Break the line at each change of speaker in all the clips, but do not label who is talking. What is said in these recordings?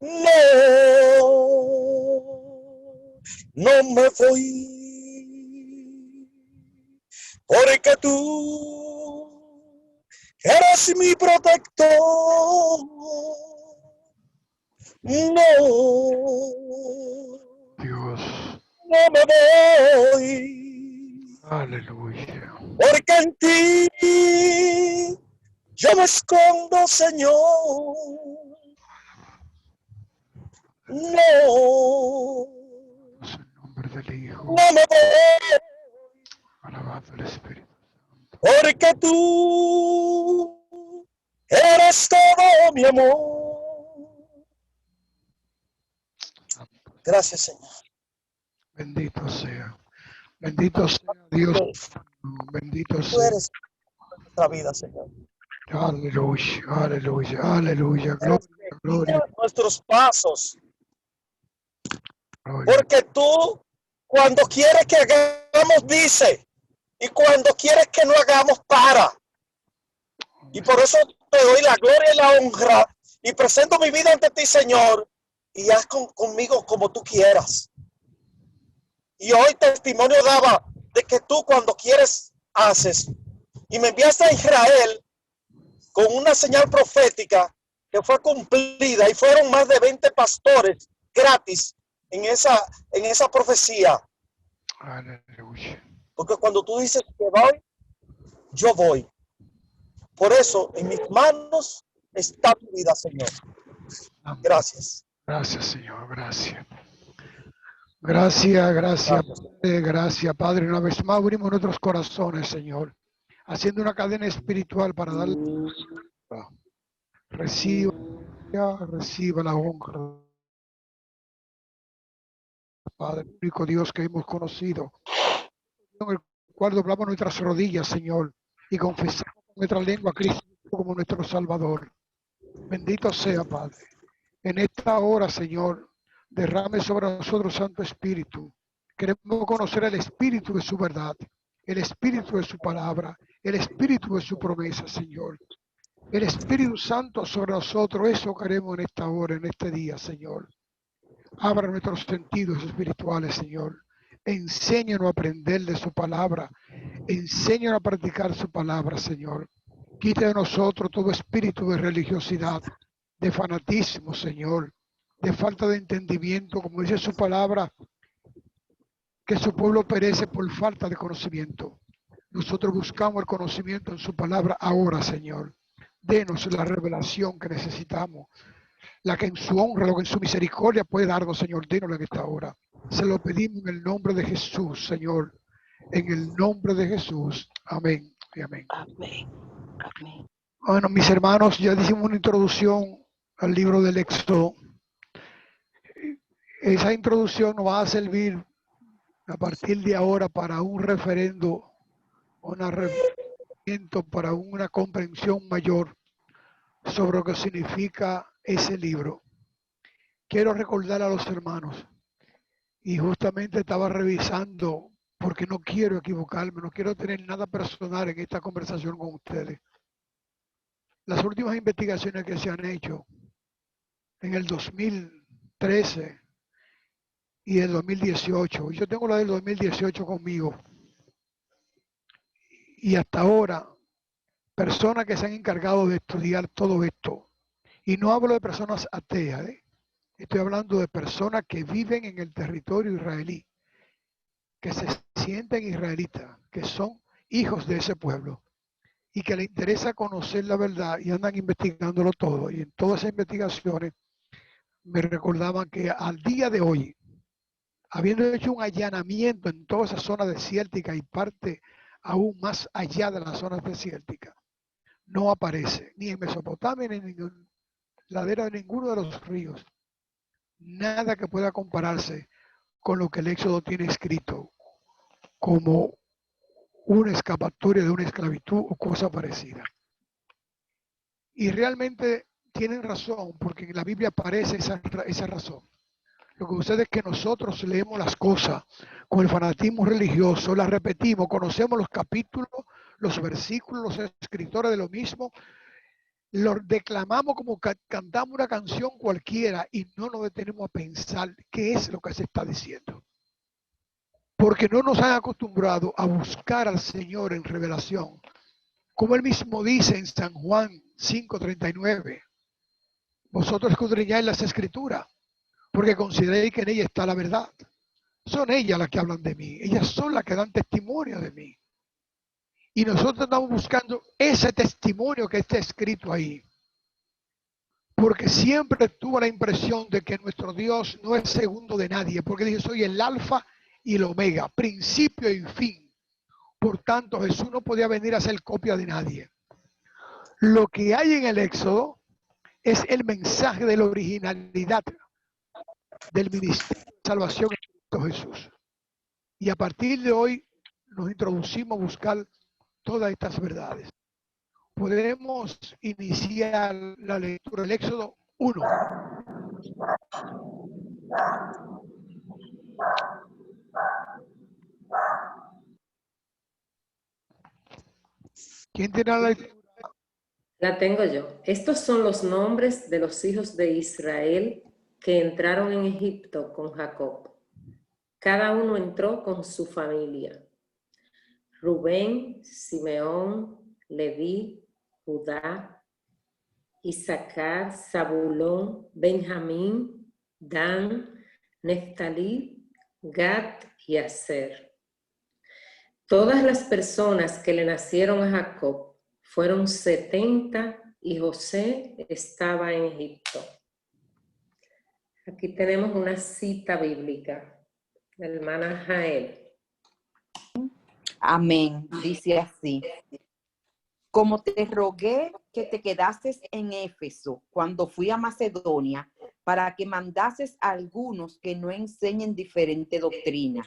No, no me voy, porque tú eres mi protector. No,
Dios.
no me voy,
Aleluya.
porque en ti yo me escondo, Señor. No,
Es el nombre del Hijo.
no me voy,
Alabado el Espíritu Santo.
porque tú eres todo mi amor. Gracias, Señor.
Bendito sea. Bendito sea Dios. Bendito
Tú
sea.
eres nuestra vida, Señor.
Aleluya, aleluya, aleluya.
Eres
Gloria,
que
gloria,
guía nuestros pasos,
gloria.
porque tú, cuando quieres que hagamos, dice, y cuando quieres que no hagamos, para. Y por eso te doy la gloria y la honra y presento mi vida ante ti, Señor, y haz conmigo como tú quieras. Y hoy testimonio daba de que tú, cuando quieres, haces. Y me enviaste a Israel con una señal profética que fue cumplida, y fueron más de 20 pastores gratis en esa profecía.
Aleluya.
Porque cuando tú dices que voy, yo voy. Por eso en mis manos está tu vida, Señor. Gracias.
Gracias, Señor. Gracias. Gracias, gracias,
Gracias.
Padre. Gracias, Padre. Una vez más abrimos nuestros corazones, Señor, haciendo una cadena espiritual para darle. Reciba, reciba la honra, Padre, el único Dios que hemos conocido, en el cual doblamos nuestras rodillas, Señor, y confesamos con nuestra lengua a Cristo como nuestro Salvador. Bendito sea, Padre. En esta hora, Señor, derrame sobre nosotros Santo Espíritu. Queremos conocer el Espíritu de su verdad, el Espíritu de su palabra, el Espíritu de su promesa, Señor. El Espíritu Santo sobre nosotros, eso queremos en esta hora, en este día, Señor. Abra nuestros sentidos espirituales, Señor. Enséñanos a aprender de su palabra. Enséñanos a practicar su palabra, Señor. Quita de nosotros todo espíritu de religiosidad, de fanatismo, Señor, de falta de entendimiento, como dice su palabra, que su pueblo perece por falta de conocimiento. Nosotros buscamos el conocimiento en su palabra ahora, Señor. Denos la revelación que necesitamos, la que en su honra, lo que en su misericordia puede darnos, Señor. Denosla en esta hora. Se lo pedimos en el nombre de Jesús, Señor. En el nombre de Jesús. Amén y amén.
Amén. Amén.
Bueno, mis hermanos, ya hicimos una introducción al libro del Éxodo. Esa introducción nos va a servir a partir de ahora para un referendo, para una comprensión mayor sobre lo que significa ese libro. Quiero recordar a los hermanos, y justamente estaba revisando, porque no quiero equivocarme, no quiero tener nada personal en esta conversación con ustedes. Las últimas investigaciones que se han hecho en el 2013 y el 2018, yo tengo la del 2018 conmigo, y hasta ahora, personas que se han encargado de estudiar todo esto, y no hablo de personas ateas, estoy hablando de personas que viven en el territorio israelí, que se sienten israelitas, que son hijos de ese pueblo y que les interesa conocer la verdad y andan investigándolo todo. Y en todas esas investigaciones me recordaban que al día de hoy, habiendo hecho un allanamiento en toda esa zona desértica y parte aún más allá de las zonas desérticas, no aparece ni en Mesopotamia ni en ningún ladera de ninguno de los ríos nada que pueda compararse con lo que el Éxodo tiene escrito como una escapatoria de una esclavitud o cosa parecida. Y realmente tienen razón, porque en la Biblia aparece esa razón. Lo que sucede es que nosotros leemos las cosas con el fanatismo religioso, las repetimos, conocemos los capítulos, los versículos, los escritores de lo mismo, lo declamamos como cantamos una canción cualquiera y no nos detenemos a pensar qué es lo que se está diciendo. Porque no nos han acostumbrado a buscar al Señor en revelación. Como él mismo dice en San Juan 5:39, vosotros escudriñáis las escrituras, porque consideréis que en ella está la verdad. Son ellas las que hablan de mí, ellas son las que dan testimonio de mí. Y nosotros estamos buscando ese testimonio que está escrito ahí. Porque siempre tuve la impresión de que nuestro Dios no es segundo de nadie, porque dice, soy el alfa y el omega, principio y fin. Por tanto, Jesús no podía venir a ser copia de nadie. Lo que hay en el Éxodo es el mensaje de la originalidad del ministerio de salvación en Cristo Jesús. Y a partir de hoy nos introducimos a buscar todas estas verdades. Podemos iniciar la lectura del Éxodo 1. ¿Quién tiene la lectura?
La tengo yo. Estos son los nombres de los hijos de Israel que entraron en Egipto con Jacob. Cada uno entró con su familia. Rubén, Simeón, Leví, Judá, Isaacar, Zabulón, Benjamín, Dan, Neftalí, Gad y Aser. Todas las personas que le nacieron a Jacob fueron 70 y José estaba en Egipto. Aquí tenemos una cita bíblica. La hermana Jael.
Amén. Dice así. Como te rogué que te quedases en Éfeso cuando fui a Macedonia, para que mandases a algunos que no enseñen diferente doctrina,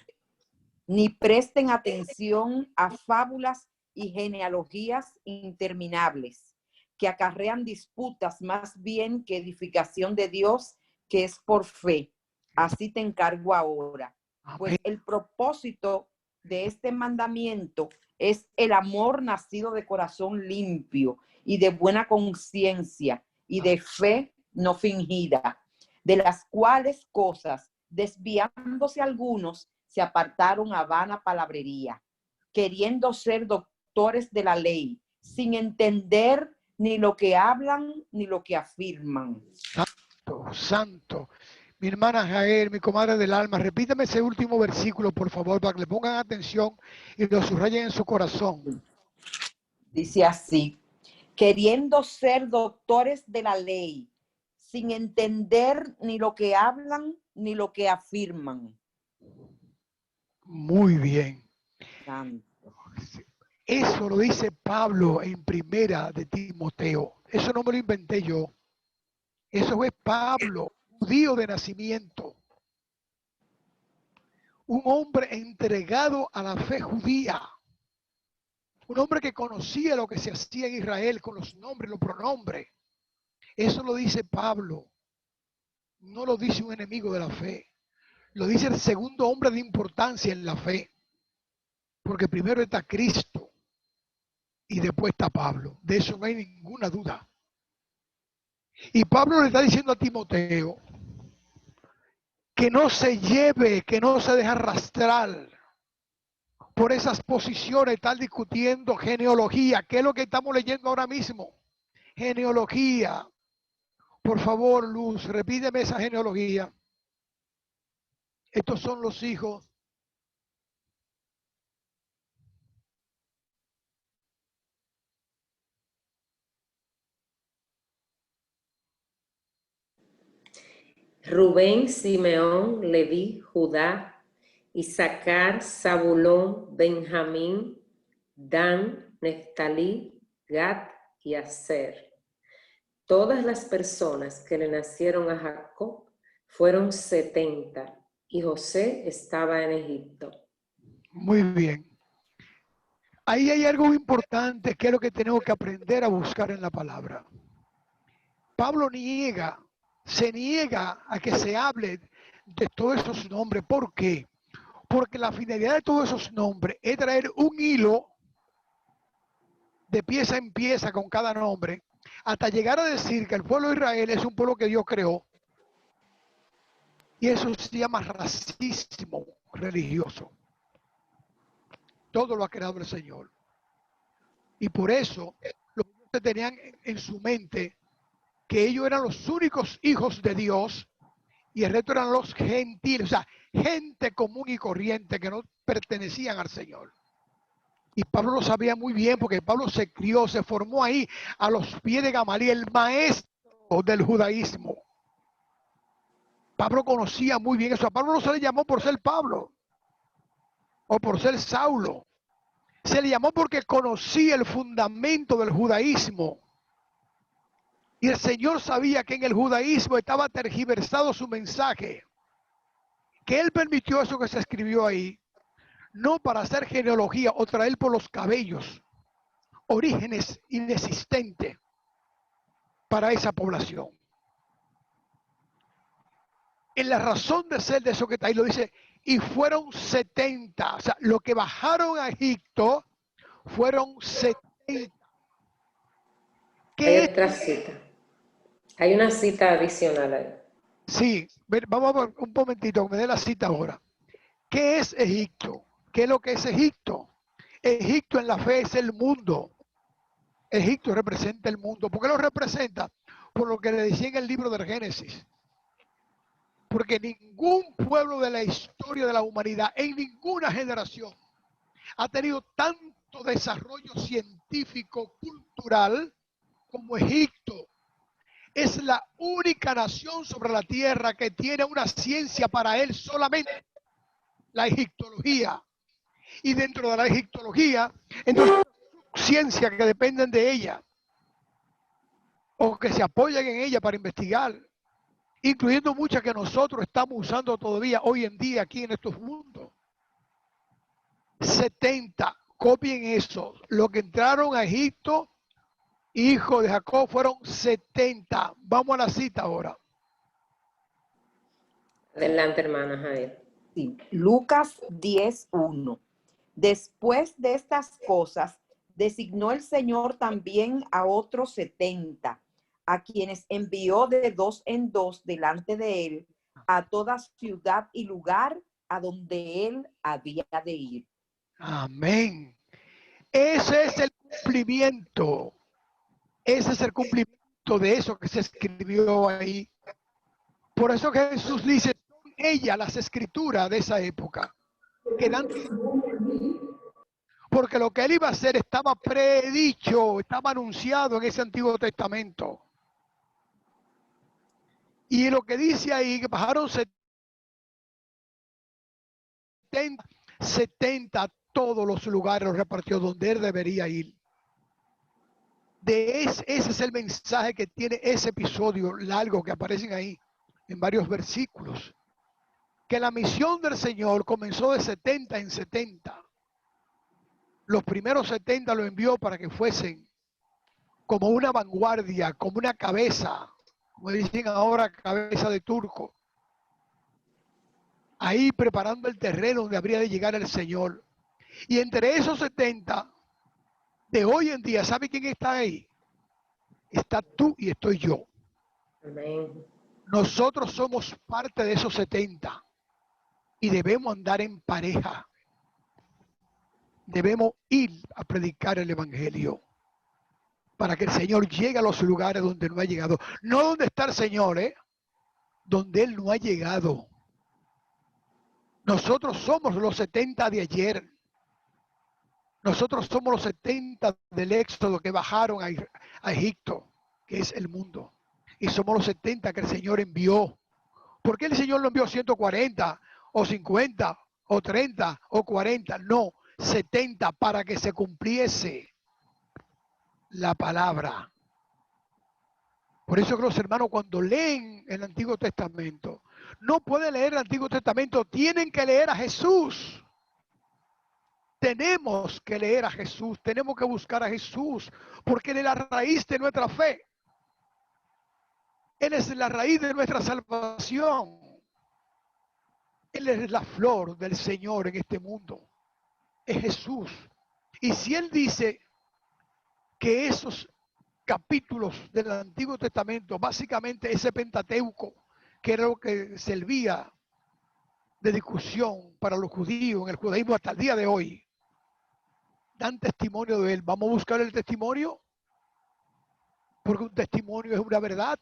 ni presten atención a fábulas y genealogías interminables, que acarrean disputas más bien que edificación de Dios, que es por fe. Así te encargo ahora. Pues el propósito de este mandamiento es el amor nacido de corazón limpio y de buena conciencia y de fe no fingida, de las cuales cosas, desviándose algunos, se apartaron a vana palabrería, queriendo ser doctores de la ley, sin entender ni lo que hablan ni lo que afirman.
Santo, santo. Mi hermana Jael, mi comadre del alma, repítame ese último versículo, por favor, para que le pongan atención y lo subrayen en su corazón.
Dice así, queriendo ser doctores de la ley, sin entender ni lo que hablan ni lo que afirman.
Muy bien.
Santo.
Eso lo dice Pablo en primera de Timoteo. Eso no me lo inventé yo. Eso es Pablo, judío de nacimiento. Un hombre entregado a la fe judía. Un hombre que conocía lo que se hacía en Israel con los nombres, los pronombres. Eso lo dice Pablo. No lo dice un enemigo de la fe. Lo dice el segundo hombre de importancia en la fe. Porque primero está Cristo y después está Pablo. De eso no hay ninguna duda. Y Pablo le está diciendo a Timoteo que no se lleve, que no se deje arrastrar por esas posiciones, estar discutiendo genealogía, que es lo que estamos leyendo ahora mismo. Genealogía. Por favor, Luz, repíteme esa genealogía. Estos son los hijos.
Rubén, Simeón, Leví, Judá, Isaacar, Zabulón, Benjamín, Dan, Neftalí, Gad y Aser. Todas las personas que le nacieron a Jacob fueron 70 y José estaba en Egipto.
Muy bien. Ahí hay algo importante que es lo que tenemos que aprender a buscar en la palabra. Pablo se niega a que se hable de todos esos nombres. ¿Por qué? Porque la finalidad de todos esos nombres es traer un hilo de pieza en pieza con cada nombre hasta llegar a decir que el pueblo de Israel es un pueblo que Dios creó. Y eso se llama racismo religioso. Todo lo ha creado el Señor. Y por eso los judíos tenían en su mente que ellos eran los únicos hijos de Dios y el resto eran los gentiles, o sea, gente común y corriente que no pertenecían al Señor. Y Pablo lo sabía muy bien porque Pablo se crió, se formó ahí a los pies de Gamaliel, el maestro del judaísmo. Pablo conocía muy bien eso. A Pablo no se le llamó por ser Pablo o por ser Saulo. Se le llamó porque conocía el fundamento del judaísmo. Y el Señor sabía que en el judaísmo estaba tergiversado su mensaje. Que Él permitió eso que se escribió ahí, no para hacer genealogía o traer por los cabellos orígenes inexistentes para esa población. En la razón de ser de eso que está ahí lo dice, y fueron 70, o sea, lo que bajaron a Egipto fueron 70.
Hay otra cita. Hay una cita adicional ahí.
Sí, vamos a ver un momentito, me dé la cita ahora. ¿Qué es Egipto? ¿Qué es lo que es Egipto? Egipto en la fe es el mundo. Egipto representa el mundo. ¿Por qué lo representa? Por lo que le decía en el libro del Génesis. Porque ningún pueblo de la historia de la humanidad, en ninguna generación, ha tenido tanto desarrollo científico, cultural, como Egipto. Es la única nación sobre la tierra que tiene una ciencia para él solamente, la egiptología. Y dentro de la egiptología, entonces, ciencias que dependen de ella o que se apoyan en ella para investigar, incluyendo muchas que nosotros estamos usando todavía hoy en día aquí en estos mundos. 70, copien eso. Lo que entraron a Egipto, hijo de Jacob, fueron 70. Vamos a la cita ahora.
Adelante, hermana Javier.
Sí, Lucas 10:1. Después de estas cosas, designó el Señor también a otros 70, a quienes envió de dos en dos delante de él a toda ciudad y lugar a donde él había de ir.
Amén. Ese es el cumplimiento. Ese es el cumplimiento de eso que se escribió ahí. Por eso que Jesús dice, son ellas las escrituras de esa época. Porque lo que él iba a hacer estaba predicho, estaba anunciado en ese Antiguo Testamento. Y lo que dice ahí, que bajaron 70 a todos los lugares, los repartió donde él debería ir. Ese es el mensaje que tiene ese episodio largo que aparecen ahí en varios versículos. Que la misión del Señor comenzó de 70 en 70. Los primeros 70 lo envió para que fuesen como una vanguardia, como una cabeza, como dicen ahora, cabeza de turco. Ahí preparando el terreno donde habría de llegar el Señor. Y entre esos 70 de hoy en día, ¿sabe quién está ahí? Está tú y estoy yo.
Amén.
Nosotros somos parte de esos 70 y debemos andar en pareja. Debemos ir a predicar el Evangelio para que el Señor llegue a los lugares donde no ha llegado. No donde está el Señor, donde Él no ha llegado. Nosotros somos los 70 de ayer. Nosotros somos los 70 del Éxodo que bajaron a Egipto, que es el mundo. Y somos los 70 que el Señor envió. ¿Por qué el Señor lo envió 140 o 50 o 30 o 40? No, 70 para que se cumpliese la palabra. Por eso que los hermanos cuando leen el Antiguo Testamento, no pueden leer el Antiguo Testamento, tienen que leer a Jesús. Tenemos que leer a Jesús, tenemos que buscar a Jesús, porque Él es la raíz de nuestra fe. Él es la raíz de nuestra salvación. Él es la flor del Señor en este mundo. Es Jesús. Y si Él dice que esos capítulos del Antiguo Testamento, básicamente ese Pentateuco, que era lo que servía de discusión para los judíos en el judaísmo hasta el día de hoy, dan testimonio de él. Vamos a buscar el testimonio, porque un testimonio es una verdad.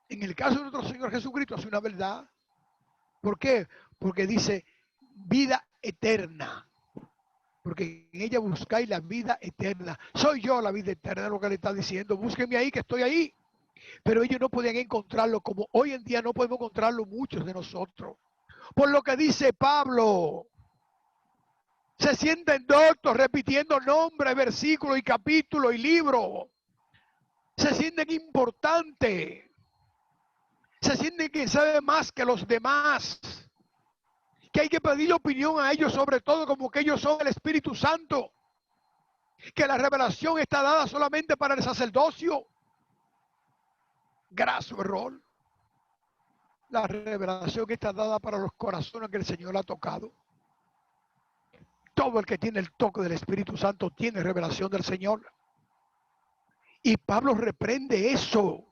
En el caso de nuestro Señor Jesucristo es una verdad. ¿Por qué? Porque dice vida eterna. Porque en ella buscáis la vida eterna. Soy yo la vida eterna, lo que le está diciendo. Búsquenme ahí, que estoy ahí. Pero ellos no podían encontrarlo, como hoy en día no podemos encontrarlo muchos de nosotros. Por lo que dice Pablo, se sienten doctos repitiendo nombres, versículos y capítulos y libros. Se sienten importantes. Se sienten que saben más que los demás. Que hay que pedirle opinión a ellos, sobre todo como que ellos son el Espíritu Santo. Que la revelación está dada solamente para el sacerdocio. Graso error. La revelación está dada para los corazones que el Señor ha tocado. Todo el que tiene el toque del Espíritu Santo tiene revelación del Señor. Y Pablo reprende eso.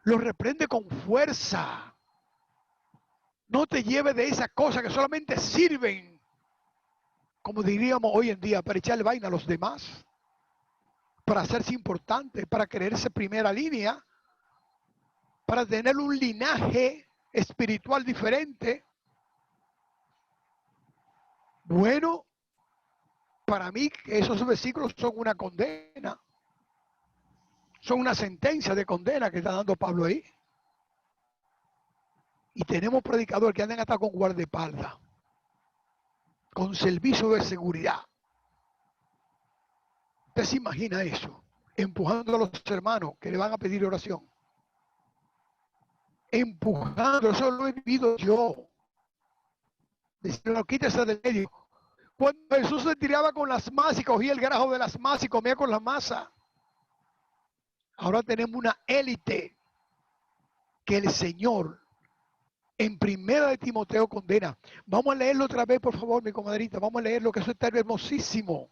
Lo reprende con fuerza. No te lleves de esas cosas que solamente sirven, como diríamos hoy en día, para echarle vaina a los demás, para hacerse importante, para creerse primera línea, para tener un linaje espiritual diferente. Bueno, para mí esos versículos son una condena, son una sentencia de condena que está dando Pablo ahí. Y tenemos predicadores que andan hasta con guardaespaldas, con servicio de seguridad. ¿Usted se imagina eso? Empujando a los hermanos que le van a pedir oración. Empujando, eso lo he vivido yo. Decirle, quítese del medio. Cuando Jesús se tiraba con las masas y cogía el grajo de las masas y comía con la masa. Ahora tenemos una élite que el Señor en Primera de Timoteo condena. Vamos a leerlo otra vez, por favor, mi comadrita. Vamos a leerlo, que eso está hermosísimo.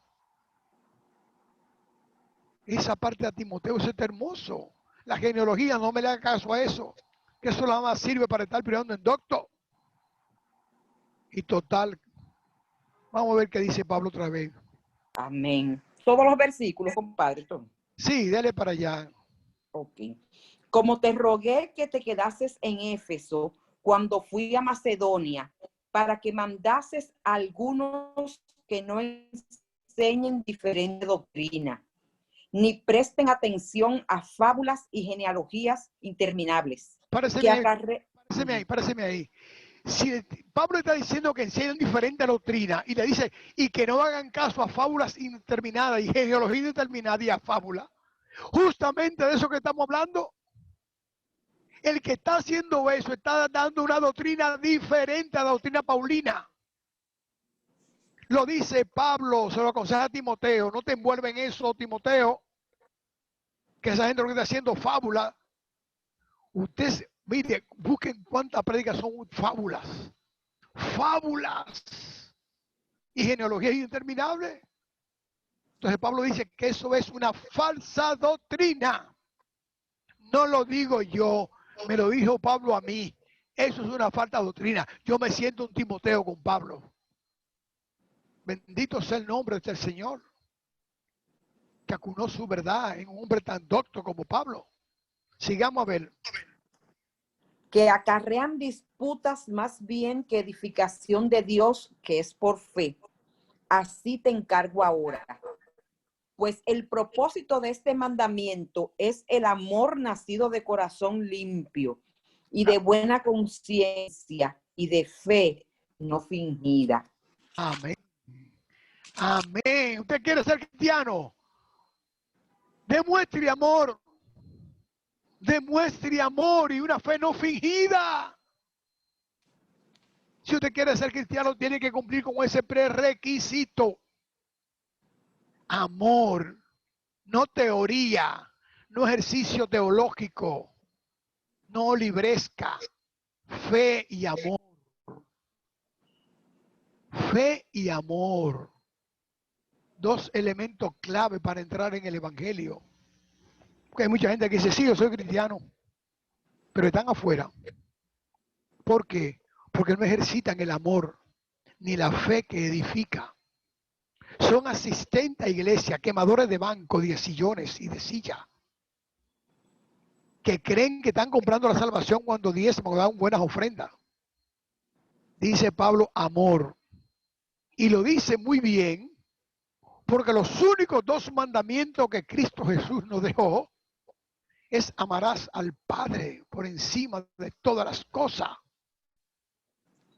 Esa parte de Timoteo, eso está hermoso. La genealogía, no me le haga caso a eso. Que eso nada más sirve para estar privando en doctor. Y total, vamos a ver qué dice Pablo otra vez.
Amén. Todos los versículos, compadre.
Sí, dale para allá.
Ok. Como te rogué que te quedases en Éfeso cuando fui a Macedonia, para que mandases a algunos que no enseñen diferente doctrina, ni presten atención a fábulas y genealogías interminables.
Páraseme ahí. Si Pablo está diciendo que enseñan diferente doctrina y le dice, y que no hagan caso a fábulas interminadas y genealogía indeterminada y a fábulas, justamente de eso que estamos hablando, el que está haciendo eso está dando una doctrina diferente a la doctrina paulina. Lo dice Pablo, se lo aconseja a Timoteo, no te envuelve en eso, Timoteo, que esa gente lo que está haciendo fábula. Ustedes, mire, busquen cuántas prédicas son fábulas. Fábulas. Y genealogía interminable. Entonces Pablo dice que eso es una falsa doctrina. No lo digo yo, me lo dijo Pablo a mí. Eso es una falsa doctrina. Yo me siento un Timoteo con Pablo. Bendito sea el nombre del Señor, que acunó su verdad en un hombre tan docto como Pablo. Sigamos a ver.
Que acarrean disputas más bien que edificación de Dios, que es por fe. Así te encargo ahora. Pues el propósito de este mandamiento es el amor nacido de corazón limpio y de buena conciencia y de fe no fingida.
Amén. Amén. ¿Usted quiere ser cristiano? Demuestre amor. Demuestre amor y una fe no fingida. Si usted quiere ser cristiano, tiene que cumplir con ese prerequisito. Amor, no teoría, no ejercicio teológico, no libresca, fe y amor. Fe y amor. dos elementos clave para entrar en el evangelio. Porque hay mucha gente que dice, sí, yo soy cristiano, pero están afuera. ¿Por qué? Porque no ejercitan el amor ni la fe que edifica. Son asistentes a iglesia, quemadores de banco, de sillones y de silla, que creen que están comprando la salvación cuando diezman o dan buenas ofrendas. Dice Pablo, amor. Y lo dice muy bien, porque los únicos dos mandamientos que Cristo Jesús nos dejó es amarás al Padre por encima de todas las cosas.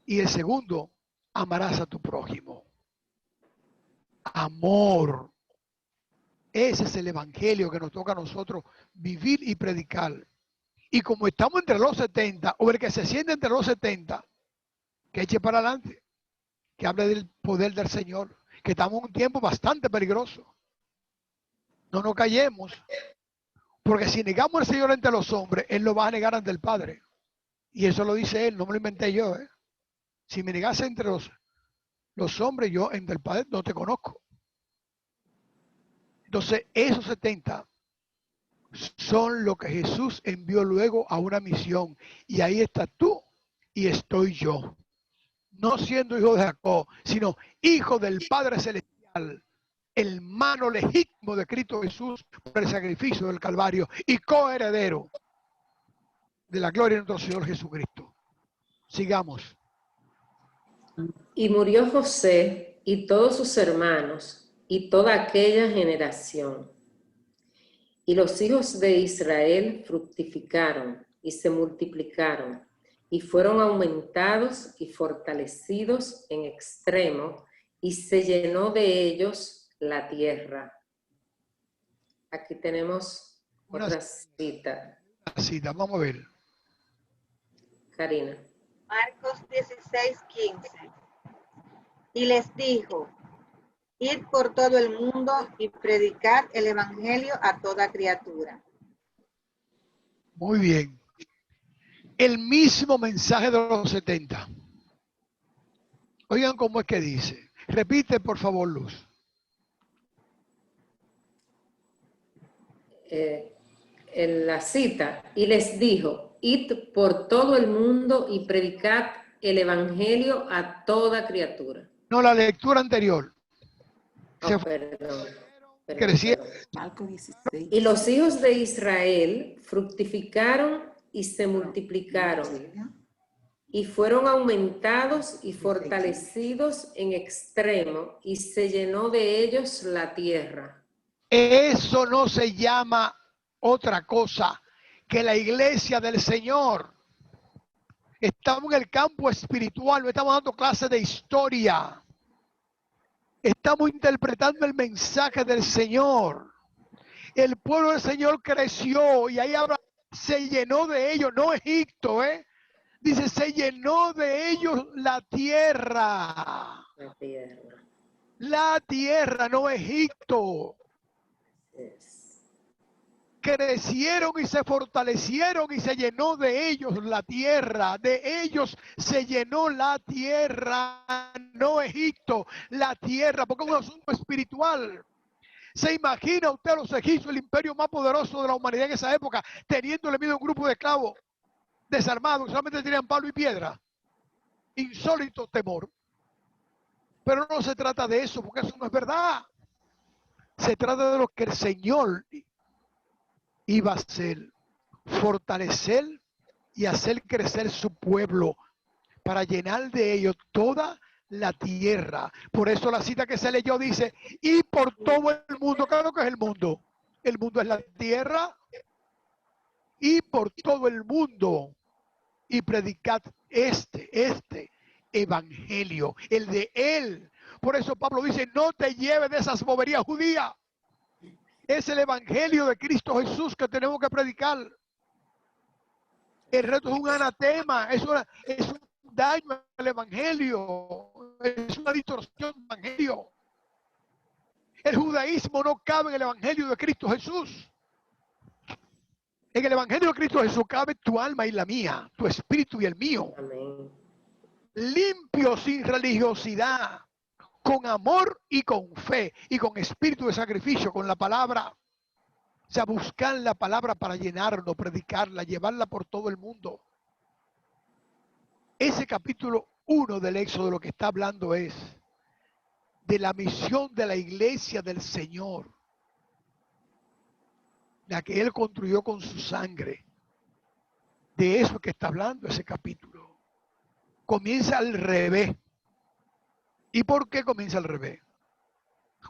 Y el segundo, amarás a tu prójimo. Amor. Ese es el evangelio que nos toca a nosotros vivir y predicar. Y como estamos entre los 70, o el que se siente entre los 70, que eche para adelante, que hable del poder del Señor, que estamos en un tiempo bastante peligroso. No nos callemos, porque si negamos al Señor ante los hombres, Él lo va a negar ante el Padre. Y eso lo dice Él, no me lo inventé yo. Si me negase entre los hombres, yo entre el Padre no te conozco. Entonces, esos 70 son lo que Jesús envió luego a una misión. Y ahí estás tú y estoy yo. No siendo hijo de Jacob, sino hijo del Padre Celestial, hermano legítimo de Cristo Jesús por el sacrificio del Calvario y coheredero de la gloria de nuestro Señor Jesucristo. Sigamos.
Y murió José y todos sus hermanos y toda aquella generación. Y los hijos de Israel fructificaron y se multiplicaron y fueron aumentados y fortalecidos en extremo y se llenó de ellos la tierra. Aquí tenemos otra cita.
Vamos a ver.
Karina.
Marcos 16:15. Y les dijo, id por todo el mundo y predicad el evangelio a toda criatura.
Muy bien. El mismo mensaje de los 70. Oigan cómo es que dice. Repite, por favor, Luz.
En la cita, y les dijo, id por todo el mundo y predicad el evangelio a toda criatura.
No, la lectura anterior.
Oh, perdón.
Marcos 16.
Y los hijos de Israel fructificaron y se multiplicaron y fueron aumentados y fortalecidos en extremo y se llenó de ellos la tierra.
Eso no se llama otra cosa que la iglesia del Señor. Estamos en el campo espiritual, no estamos dando clases de historia. Estamos interpretando el mensaje del Señor. El pueblo del Señor creció y ahí Abraham se llenó de ellos, no Egipto, dice, se llenó de ellos la tierra.
La tierra.
La tierra, no Egipto. Crecieron y se fortalecieron y se llenó de ellos la tierra. De ellos se llenó la tierra, no Egipto, la tierra, porque es un asunto espiritual. ¿Se imagina usted a los egipcios, el imperio más poderoso de la humanidad en esa época, teniéndole miedo a un grupo de esclavos desarmados que solamente tenían palo y piedra? Insólito temor. Pero no se trata de eso, porque eso no es verdad. Se trata de lo que el Señor iba a hacer, fortalecer y hacer crecer su pueblo para llenar de ellos toda la tierra. Por eso la cita que se leyó dice, y por todo el mundo. Claro que es el mundo. El mundo es la tierra. Y por todo el mundo. Y predicad este evangelio, el de él. Por eso Pablo dice, no te lleves de esas boberías judías. Es el evangelio de Cristo Jesús que tenemos que predicar. El resto es un anatema, es un daño al evangelio, es una distorsión del evangelio. El judaísmo no cabe en el evangelio de Cristo Jesús. En el evangelio de Cristo Jesús cabe tu alma y la mía, tu espíritu y el mío.
Amén.
Limpio, sin religiosidad, con amor y con fe y con espíritu de sacrificio, con la palabra. O sea, buscar la palabra para llenarnos, predicarla, llevarla por todo el mundo. Ese capítulo 1 del Éxodo lo que está hablando es de la misión de la iglesia del Señor, la que Él construyó con su sangre. De eso que está hablando ese capítulo. Comienza al revés. ¿Y por qué comienza al revés?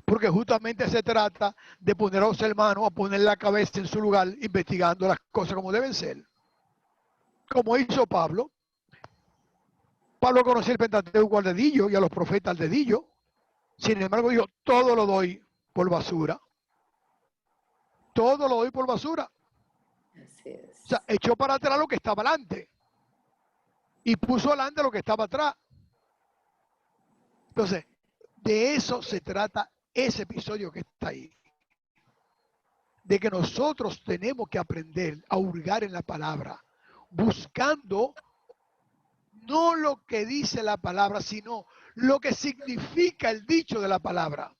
Porque justamente se trata de poner a los hermanos a poner la cabeza en su lugar, investigando las cosas como deben ser. Como hizo Pablo. Pablo conocía el Pentateuco al dedillo y a los profetas al dedillo. Sin embargo, dijo, todo lo doy por basura. Todo lo doy por basura.
Así es.
O sea, echó para atrás lo que estaba adelante. Y puso adelante lo que estaba atrás. Entonces, de eso se trata ese episodio que está ahí. De que nosotros tenemos que aprender a hurgar en la palabra, buscando no lo que dice la palabra, sino lo que significa el dicho de la palabra,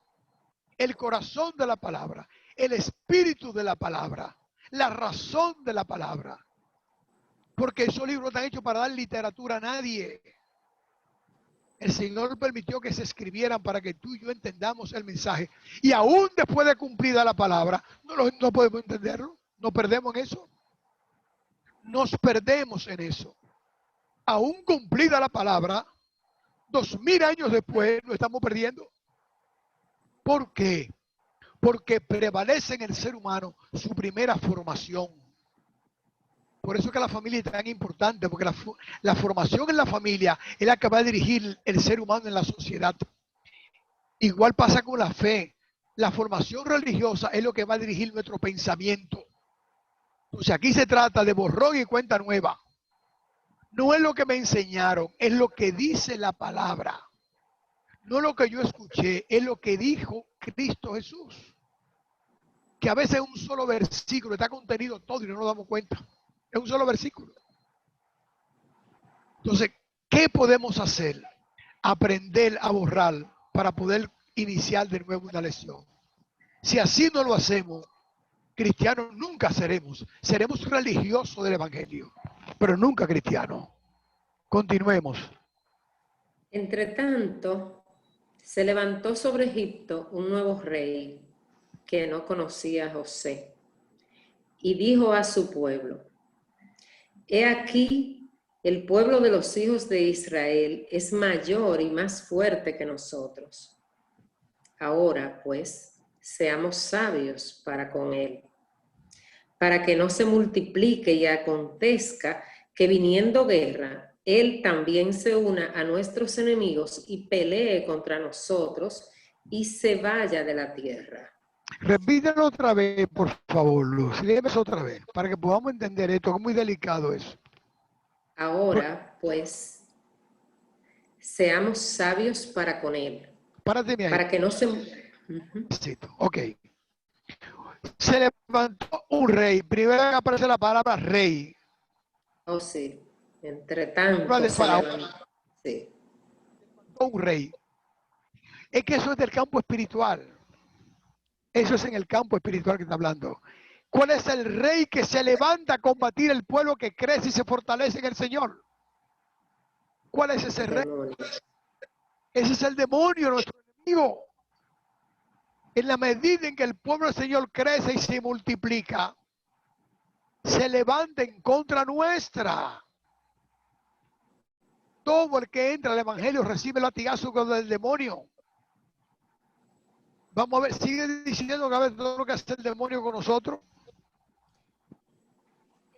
el corazón de la palabra, el espíritu de la palabra, la razón de la palabra. Porque esos libros están hechos para dar literatura a nadie. El Señor permitió que se escribieran para que tú y yo entendamos el mensaje. Y aún después de cumplida la palabra, no podemos entenderlo. Nos perdemos en eso. Nos perdemos en eso. Aún cumplida la palabra, 2000 años después, nos estamos perdiendo. ¿Por qué? Porque prevalece en el ser humano su primera formación. Por eso que la familia es tan importante, porque la formación en la familia es la que va a dirigir el ser humano en la sociedad. Igual pasa con la fe. La formación religiosa es lo que va a dirigir nuestro pensamiento. Entonces aquí se trata de borrón y cuenta nueva. No es lo que me enseñaron, es lo que dice la palabra. No lo que yo escuché, es lo que dijo Cristo Jesús. Que a veces un solo versículo está contenido todo y no nos damos cuenta. Es un solo versículo. Entonces, ¿qué podemos hacer? Aprender a borrar para poder iniciar de nuevo una lección. Si así no lo hacemos, cristianos nunca seremos. Seremos religiosos del Evangelio, pero nunca cristianos. Continuemos.
Entre tanto, se levantó sobre Egipto un nuevo rey que no conocía a José y dijo a su pueblo: He aquí, el pueblo de los hijos de Israel es mayor y más fuerte que nosotros. Ahora, pues, seamos sabios para con él, para que no se multiplique y acontezca que viniendo guerra, él también se una a nuestros enemigos y pelee contra nosotros y se vaya de la tierra.
Repítelo otra vez, por favor, Luz. Léeme otra vez, para que podamos entender esto, que es muy delicado eso.
Ahora, pues, seamos sabios para con él.
Párate ahí.
Para que no se...
Ok. Se levantó un rey. Primero aparece la palabra rey.
Oh, sí. Entre tanto, sí.
Un rey. Es que eso es del campo espiritual. Eso es en el campo espiritual que está hablando. ¿Cuál es el rey que se levanta a combatir el pueblo que crece y se fortalece en el Señor? ¿Cuál es ese rey? Ese es el demonio, nuestro enemigo. En la medida en que el pueblo del Señor crece y se multiplica, se levanta en contra nuestra. Todo el que entra al Evangelio recibe el latigazo del demonio. Vamos a ver, sigue diciendo que a ver todo lo que hace el demonio con nosotros.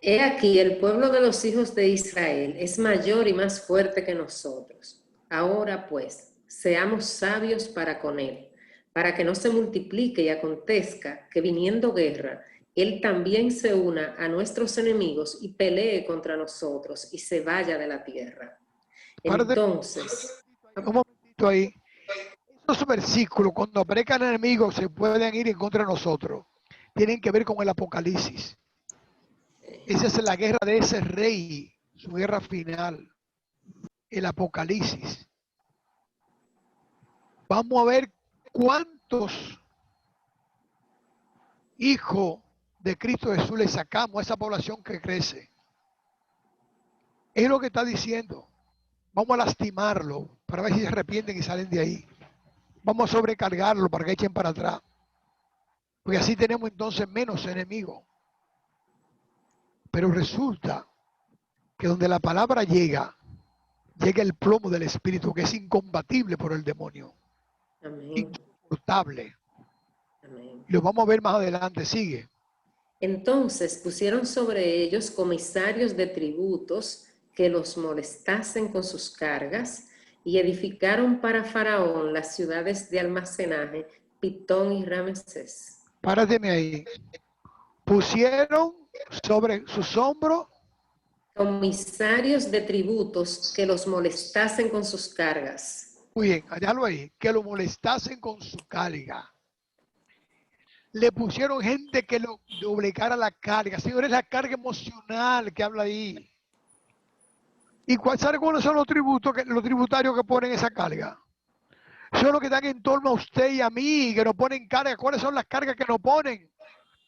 He aquí, el pueblo de los hijos de Israel es mayor y más fuerte que nosotros. Ahora pues, seamos sabios para con él, para que no se multiplique y acontezca que viniendo guerra, él también se una a nuestros enemigos y pelee contra nosotros y se vaya de la tierra. Entonces...
Un momentito ahí. Esos versículos, cuando aparezcan enemigos, se pueden ir en contra de nosotros. Tienen que ver con el Apocalipsis. Esa es la guerra de ese rey, su guerra final. El Apocalipsis. Vamos a ver cuántos hijos de Cristo Jesús le sacamos a esa población que crece. Es lo que está diciendo. Vamos a lastimarlo para ver si se arrepienten y salen de ahí. Vamos a sobrecargarlo para que echen para atrás. Porque así tenemos entonces menos enemigos. Pero resulta que donde la palabra llega el plomo del espíritu, que es incombatible por el demonio.
Amén.
Insoportable.
Amén.
Lo vamos a ver más adelante. Sigue.
Entonces pusieron sobre ellos comisarios de tributos que los molestasen con sus cargas, y edificaron para Faraón las ciudades de almacenaje, Pitón y Ramesés.
Párateme ahí. Pusieron sobre sus hombros
Comisarios de tributos que los molestasen con sus cargas.
muy bien, hállalo ahí, que lo molestasen con su carga. Le pusieron gente que lo doblegara la carga. Señores, la carga emocional que habla ahí. ¿Y sabe cuáles son los tributos, los tributarios que ponen esa carga? Son los que están en torno a usted y a mí, que nos ponen carga. ¿Cuáles son las cargas que nos ponen?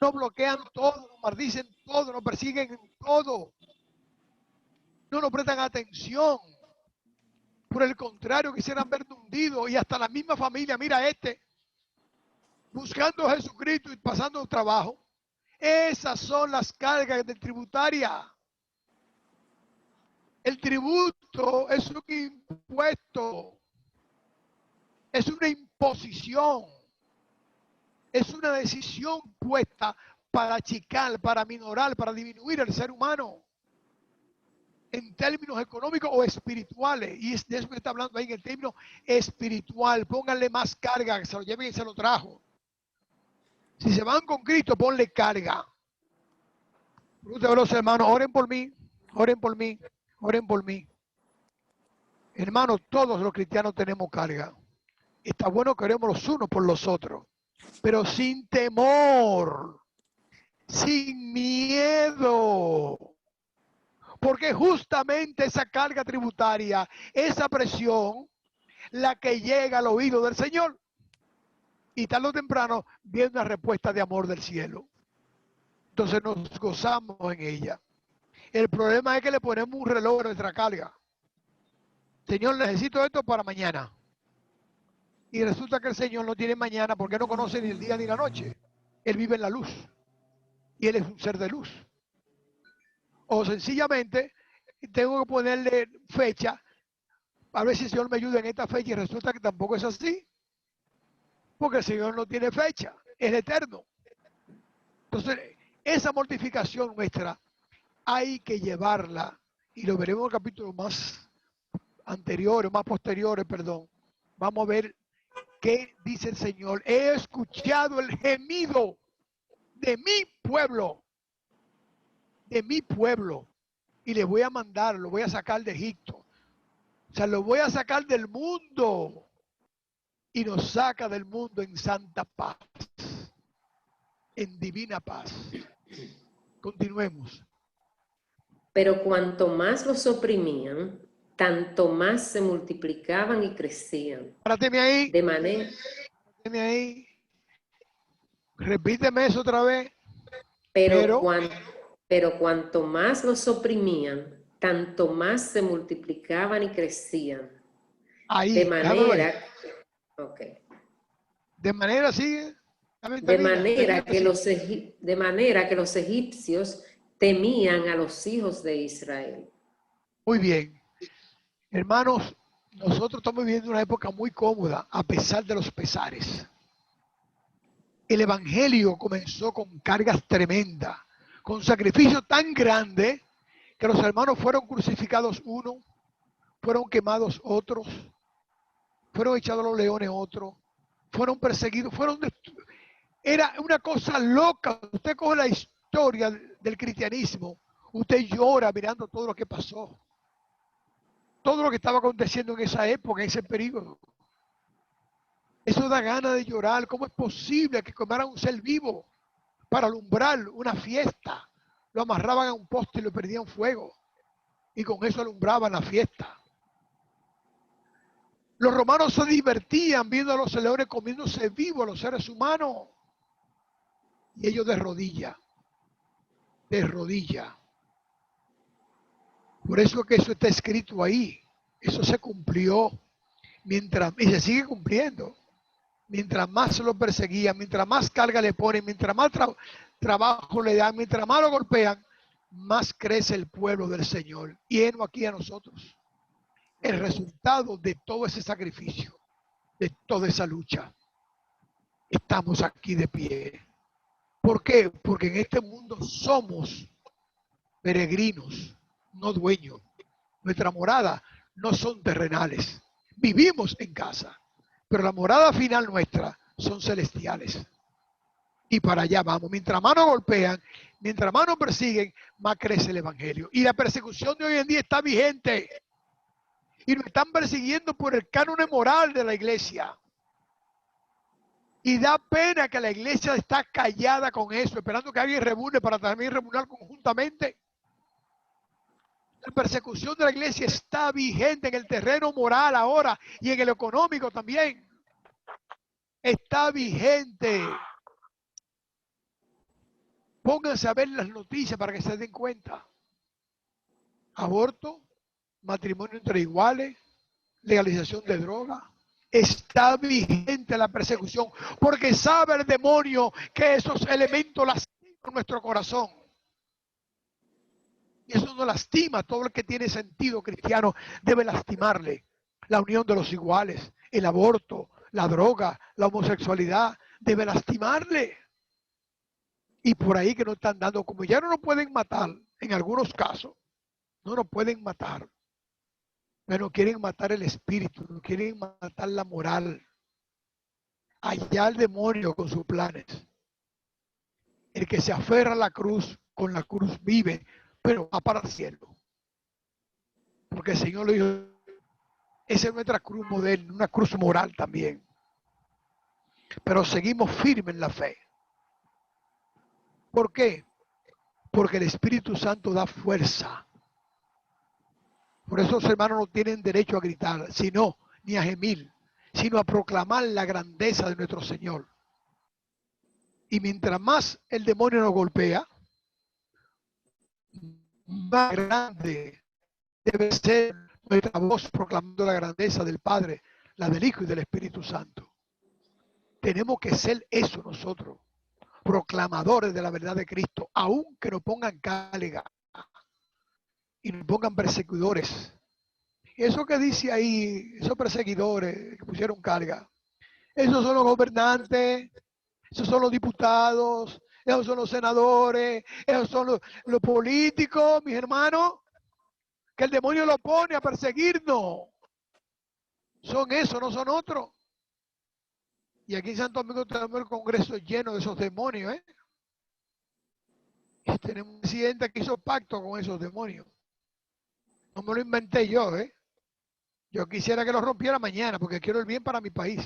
Nos bloquean todo, nos maldicen todo, nos persiguen en todo. No nos prestan atención. Por el contrario, quisieran verte hundido, y hasta la misma familia, mira buscando a Jesucristo y pasando trabajo. Esas son las cargas del tributaria. El tributo es un impuesto, es una imposición, es una decisión puesta para achicar, para minorar, para disminuir al ser humano en términos económicos o espirituales. Y es de eso que está hablando ahí en el término espiritual. Pónganle más carga, que se lo lleven y se lo trajo. Si se van con Cristo, ponle carga. Ustedes, los hermanos, oren por mí, oren por mí, oren por mí. Hermanos, todos los cristianos tenemos carga. Está bueno que oremos los unos por los otros, pero sin temor, sin miedo. Porque justamente esa carga tributaria, esa presión, la que llega al oído del Señor. Y tarde o temprano viene una respuesta de amor del cielo. Entonces nos gozamos en ella. El problema es que le ponemos un reloj a nuestra carga. Señor, necesito esto para mañana. Y resulta que el Señor no tiene mañana porque no conoce ni el día ni la noche. Él vive en la luz. Y Él es un ser de luz. O sencillamente tengo que ponerle fecha. A ver si el Señor me ayuda en esta fecha, y resulta que tampoco es así. Porque el Señor no tiene fecha. Es eterno. Entonces, esa mortificación nuestra hay que llevarla. Y lo veremos en el capítulo más anteriores, más posteriores, perdón. Vamos a ver qué dice el Señor. He escuchado el gemido de mi pueblo, y le voy a mandar, lo voy a sacar de Egipto. O sea, lo voy a sacar del mundo, y nos saca del mundo en santa paz, en divina paz. Continuemos.
Pero cuanto más los oprimían, tanto más se multiplicaban y crecían.
Párate ahí.
De manera...
Párate ahí. Repíteme eso otra vez.
Pero cuanto más los oprimían, tanto más se multiplicaban y crecían.
Ahí.
De manera... Okay.
De manera sigue.
De manera que los egipcios temían a los hijos de Israel.
Muy bien. Hermanos, nosotros estamos viviendo una época muy cómoda a pesar de los pesares. El evangelio comenzó con cargas tremendas, con sacrificio tan grande que los hermanos fueron crucificados unos, fueron quemados otros, fueron echados a los leones otros, fueron perseguidos, era una cosa loca. Usted coge la historia del cristianismo, usted llora mirando todo lo que pasó, todo lo que estaba aconteciendo en esa época, en ese periodo. Eso da ganas de llorar. ¿Cómo es posible que quemaran un ser vivo para alumbrar una fiesta? Lo amarraban a un poste y lo prendían fuego, y con eso alumbraban la fiesta. Los romanos se divertían viendo a los leones comiéndose vivos a los seres humanos. Y ellos de rodillas. De rodillas. Por eso que eso está escrito ahí. Eso se cumplió. Y se sigue cumpliendo. Mientras más se lo perseguían, mientras más carga le ponen, mientras más trabajo le dan, mientras más lo golpean, más crece el pueblo del Señor. Y heno aquí a nosotros. El resultado de todo ese sacrificio, de toda esa lucha. Estamos aquí de pie. ¿Por qué? Porque en este mundo somos peregrinos, no dueños. Nuestra morada no son terrenales. Vivimos en casa, pero la morada final nuestra son celestiales. Y para allá vamos. Mientras más nos golpean, mientras más nos persiguen, más crece el evangelio. Y la persecución de hoy en día está vigente. Y nos están persiguiendo por el canon moral de la iglesia. Y da pena que la iglesia está callada con eso, esperando que alguien reúne para también reunir conjuntamente. La persecución de la iglesia está vigente en el terreno moral ahora y en el económico también. Está vigente. Pónganse a ver las noticias para que se den cuenta. Aborto, matrimonio entre iguales, legalización de droga. Está vigente la persecución porque sabe el demonio que esos elementos lastiman nuestro corazón. Y eso no lastima. Todo el que tiene sentido cristiano debe lastimarle. La unión de los iguales, el aborto, la droga, la homosexualidad, debe lastimarle. Y por ahí que no están dando, como ya no nos pueden matar, en algunos casos, no nos pueden matar. Pero quieren matar el espíritu, no quieren matar la moral. Allá el demonio con sus planes. El que se aferra a la cruz, con la cruz vive, pero va para el cielo. Porque el Señor le dijo, esa es nuestra cruz moderna, una cruz moral también. Pero seguimos firmes en la fe. ¿Por qué? Porque el Espíritu Santo da fuerza. Por eso los hermanos no tienen derecho a gritar, sino ni a gemir, sino a proclamar la grandeza de nuestro Señor. Y mientras más el demonio nos golpea, más grande debe ser nuestra voz proclamando la grandeza del Padre, la del Hijo y del Espíritu Santo. Tenemos que ser eso nosotros, proclamadores de la verdad de Cristo, aunque nos pongan carga y nos pongan perseguidores. Eso que dice ahí, esos perseguidores que pusieron carga, esos son los gobernantes, esos son los diputados, esos son los senadores, esos son los políticos, mis hermanos, que el demonio lo pone a perseguirnos. Son esos, no son otros. Y aquí en Santo Domingo tenemos el Congreso lleno de esos demonios, ¿eh? Y tenemos un presidente que hizo pacto con esos demonios. No me lo inventé yo, ¿eh? Yo quisiera que lo rompiera mañana porque quiero el bien para mi país.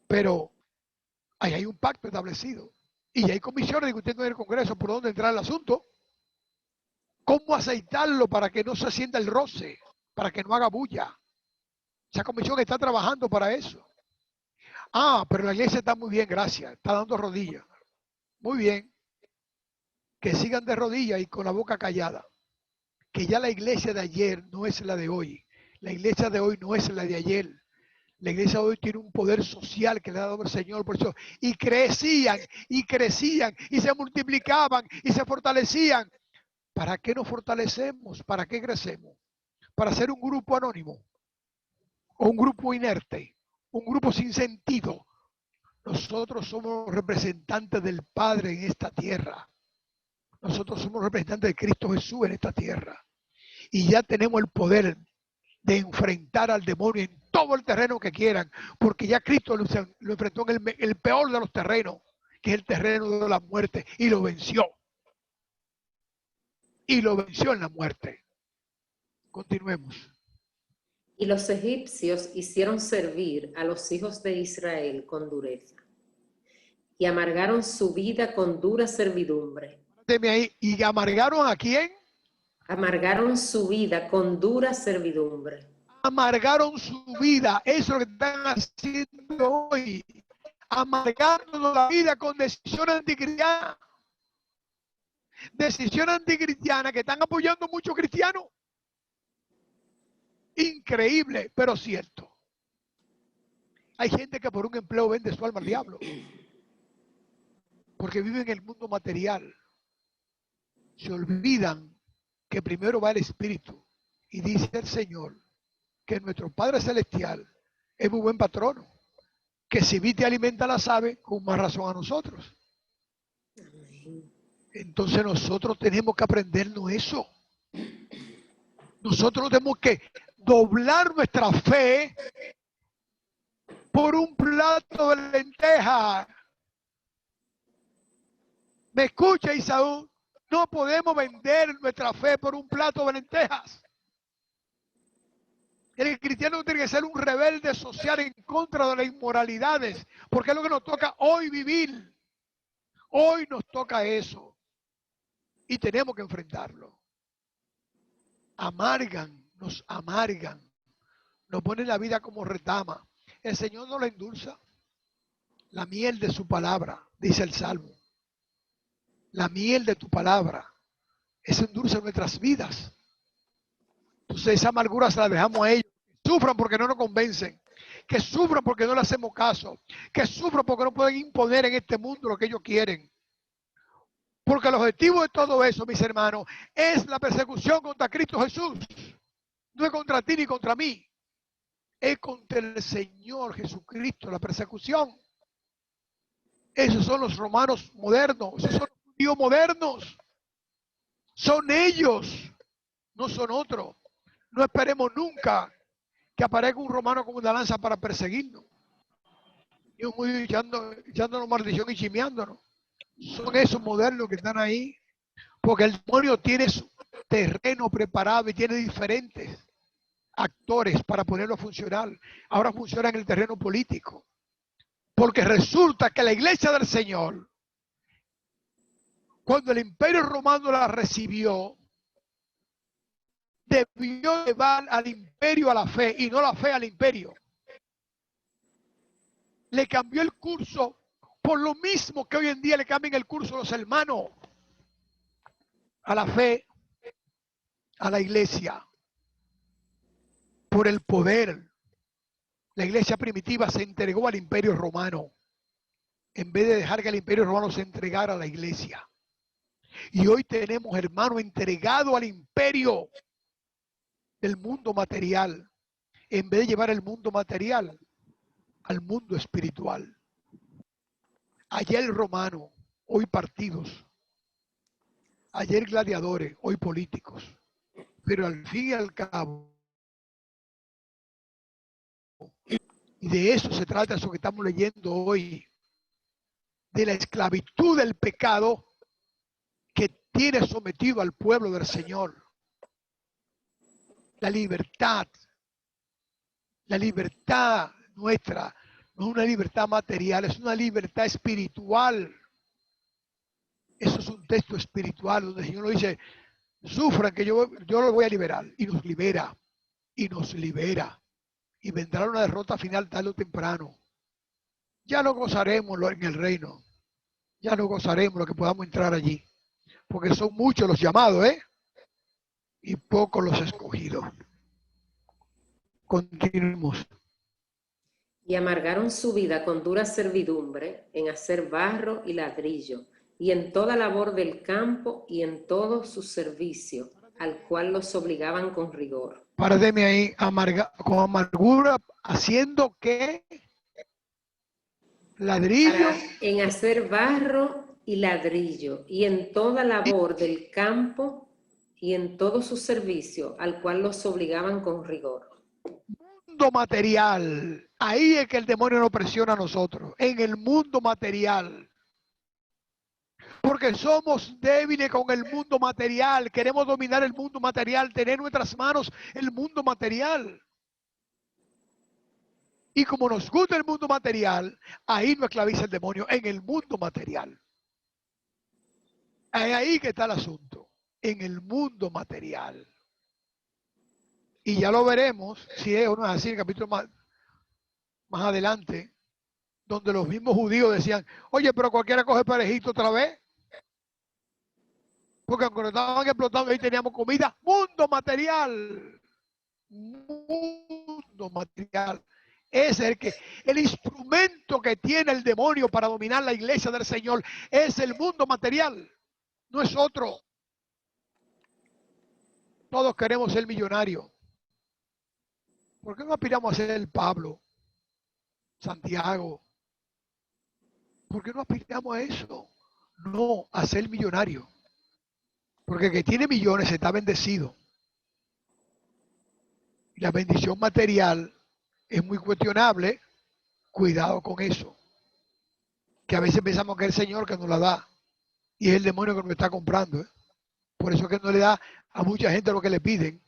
Pero ahí hay un pacto establecido. Y hay comisiones discutiendo en el Congreso por dónde entrar el asunto. ¿Cómo aceitarlo para que no se sienta el roce? Para que no haga bulla. Esa comisión está trabajando para eso. Ah, pero la iglesia está muy bien, gracias. Está dando rodillas. Muy bien. Que sigan de rodillas y con la boca callada. Que ya la iglesia de ayer no es la de hoy. La iglesia de hoy no es la de ayer. La iglesia de hoy tiene un poder social que le ha dado el Señor. Por eso, y crecían, y crecían, y se multiplicaban, y se fortalecían. ¿Para qué nos fortalecemos? ¿Para qué crecemos? ¿Para ser un grupo anónimo? ¿O un grupo inerte? ¿Un grupo sin sentido? Nosotros somos representantes del Padre en esta tierra. Nosotros somos representantes de Cristo Jesús en esta tierra. Y ya tenemos el poder de enfrentar al demonio en todo el terreno que quieran. Porque ya Cristo lo enfrentó en el peor de los terrenos, que es el terreno de la muerte. Y lo venció. Y lo venció en la muerte. Continuemos.
Y los egipcios hicieron servir a los hijos de Israel con dureza. Y amargaron su vida con dura servidumbre.
Ahí. ¿Y amargaron a quién?
Amargaron su vida con dura servidumbre.
amargaron su vida. Eso es lo que están haciendo hoy. Amargando la vida con decisiones anticristianas. Decisiones anticristianas que están apoyando muchos cristianos. Increíble, pero cierto. Hay gente que por un empleo vende su alma al diablo. Porque viven en el mundo material. Se olvidan que primero va el Espíritu. Y dice el Señor que nuestro Padre Celestial es muy buen patrono. Que si viste alimenta a las aves, con más razón a nosotros. Entonces nosotros tenemos que aprendernos eso. Nosotros tenemos que doblar nuestra fe por un plato de lentejas. ¿Me escucha, Isaú? No podemos vender nuestra fe por un plato de lentejas. El cristiano tiene que ser un rebelde social en contra de las inmoralidades, porque es lo que nos toca hoy vivir. Hoy nos toca eso y tenemos que enfrentarlo. Amargan, nos ponen la vida como retama. El Señor no la endulza. La miel de su palabra, dice el Salmo. La miel de tu palabra, eso endulza nuestras vidas. Entonces esa amargura se la dejamos a ellos. Que sufran porque no nos convencen. Que sufran porque no le hacemos caso. Que sufran porque no pueden imponer en este mundo lo que ellos quieren. Porque el objetivo de todo eso, mis hermanos, es la persecución contra Cristo Jesús. No es contra ti ni contra mí. Es contra el Señor Jesucristo, la persecución. Esos son los romanos modernos. Esos son los judíos modernos. Son ellos, no son otros. No esperemos nunca que aparezca un romano con una lanza para perseguirnos. Y un judío echándonos maldición y chimeándonos. Son esos modernos que están ahí. Porque el demonio tiene su terreno preparado y tiene diferentes actores para ponerlo a funcionar. Ahora funciona en el terreno político. Porque resulta que la iglesia del Señor, cuando el imperio romano la recibió, debió llevar al imperio a la fe y no la fe al imperio. Le cambió el curso por lo mismo que hoy en día le cambian el curso a los hermanos, a la fe, a la iglesia, por el poder. La iglesia primitiva se entregó al imperio romano en vez de dejar que el imperio romano se entregara a la iglesia. Y hoy tenemos, hermanos, entregados al imperio del mundo material, en vez de llevar el mundo material al mundo espiritual. Ayer romano, hoy partidos. Ayer gladiadores, hoy políticos. Pero al fin y al cabo, y de eso se trata eso que estamos leyendo hoy, de la esclavitud del pecado que tiene sometido al pueblo del Señor. La libertad nuestra no es una libertad material, es una libertad espiritual. Eso es un texto espiritual donde el Señor nos dice, sufran que yo los voy a liberar. Y nos libera, y nos libera. Y vendrá una derrota final tarde o temprano. Ya no gozaremos en el reino. Ya no gozaremos lo que podamos entrar allí. Porque son muchos los llamados, y pocos los escogidos. Continuemos.
Y amargaron su vida con dura servidumbre en hacer barro y ladrillo, y en toda labor del campo y en todo su servicio, al cual los obligaban con rigor.
Párate ahí, con amargura, haciendo ¿qué? Ladrillo.
En hacer barro y ladrillo, y en toda labor del campo y en todo su servicio, al cual los obligaban con rigor.
Mundo material. Ahí es que el demonio nos presiona a nosotros, en el mundo material. Porque somos débiles con el mundo material. Queremos dominar el mundo material, tener en nuestras manos el mundo material. Y como nos gusta el mundo material, ahí nos esclaviza el demonio, en el mundo material. Es ahí que está el asunto, en el mundo material. Y ya lo veremos, si es o no es así, en el capítulo más adelante, donde los mismos judíos decían, oye, pero cualquiera coge para Egipto otra vez. Porque aunque nos estaban explotando, ahí teníamos comida, mundo material. Mundo material. Es el instrumento que tiene el demonio para dominar la iglesia del Señor. Es el mundo material, no es otro. Todos queremos ser millonarios. ¿Por qué no aspiramos a ser el Pablo, Santiago? ¿Por qué no aspiramos a eso? No a ser millonario. Porque el que tiene millones está bendecido. Y la bendición material es muy cuestionable. Cuidado con eso. Que a veces pensamos que es el Señor que nos la da. Y es el demonio que nos está comprando. Por eso es que no le da a mucha gente lo que le piden.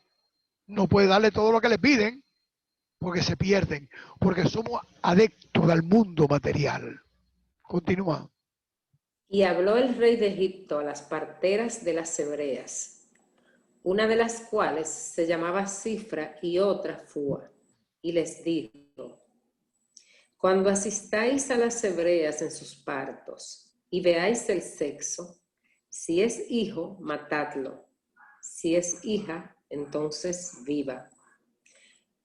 No puede darle todo lo que le piden porque se pierden. Porque somos adeptos al mundo material. Continúa.
Y habló el rey de Egipto a las parteras de las hebreas, una de las cuales se llamaba Cifra y otra Fua, y les dijo: cuando asistáis a las hebreas en sus partos y veáis el sexo, si es hijo, matadlo; si es hija, entonces viva.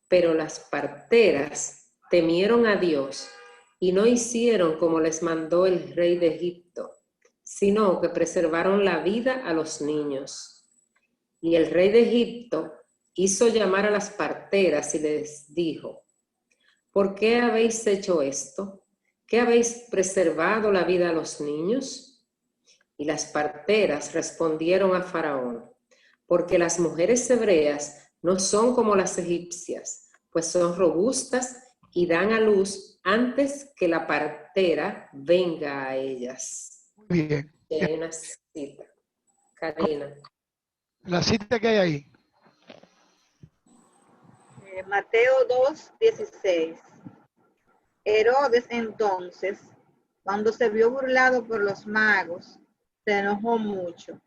Pero las parteras temieron a Dios y no hicieron como les mandó el rey de Egipto, sino que preservaron la vida a los niños. Y el rey de Egipto hizo llamar a las parteras y les dijo: ¿por qué habéis hecho esto? ¿Qué habéis preservado la vida a los niños? Y las parteras respondieron a Faraón: porque las mujeres hebreas no son como las egipcias, pues son robustas y dan a luz antes que la partera venga a ellas.
Muy bien.
Y hay una cita. Karina.
La cita que hay ahí.
Mateo 2:16. Herodes entonces, cuando se vio burlado por los magos, se enojó mucho